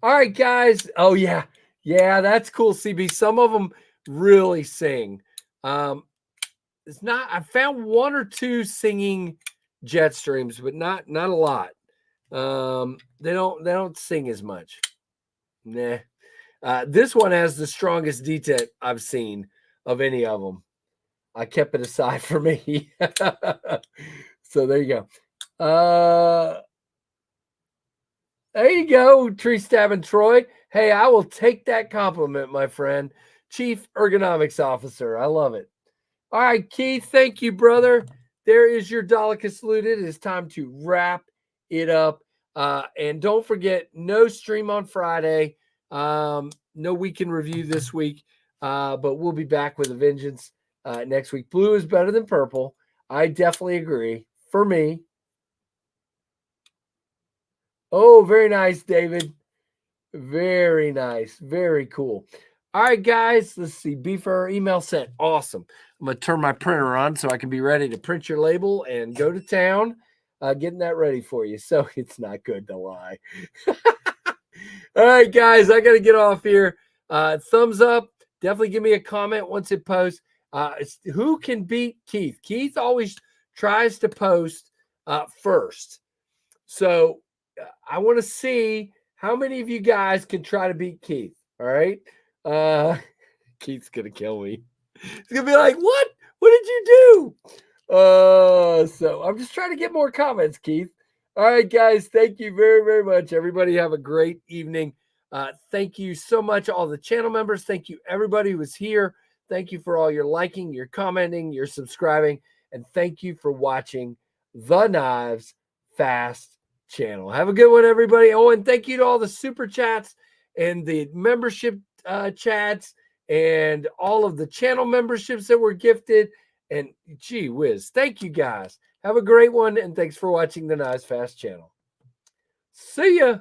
All right, guys. Oh, yeah. Yeah, that's cool, CB. Some of them really sing. It's not. I found one or two singing jet streams, but not a lot. They don't sing as much. Nah. This one has the strongest detent I've seen of any of them. I kept it aside for me. So there you go. There you go, Tree Stabbing Troy. Hey, I will take that compliment, my friend. Chief Ergonomics Officer. I love it. All right, Keith, thank you, brother. There is your Daleka salute. It is time to wrap it up. And don't forget, no stream on Friday. No weekend review this week. But we'll be back with a vengeance next week. Blue is better than purple. I definitely agree. For me. Oh, very nice, David. Very nice. Very cool. All right, guys. Let's see. Beefer email sent. Awesome. I'm going to turn my printer on so I can be ready to print your label and go to town. Getting that ready for you. So it's not good to lie. All right, guys. I got to get off here. Thumbs up. Definitely give me a comment once it posts. Who can beat Keith? Keith always tries to post first. So I want to see how many of you guys can try to beat Keith. All right. Keith's going to kill me. He's going to be like, what? What did you do? So I'm just trying to get more comments, Keith. All right, guys. Thank you very, very much. Everybody have a great evening. Thank you so much, all the channel members. Thank you, everybody who was here. Thank you for all your liking, your commenting, your subscribing, and thank you for watching the Knives Fast channel. Have a good one, everybody. Oh, and thank you to all the super chats and the membership chats and all of the channel memberships that were gifted. And gee whiz, thank you guys. Have a great one, and thanks for watching the Knives Fast channel. See ya.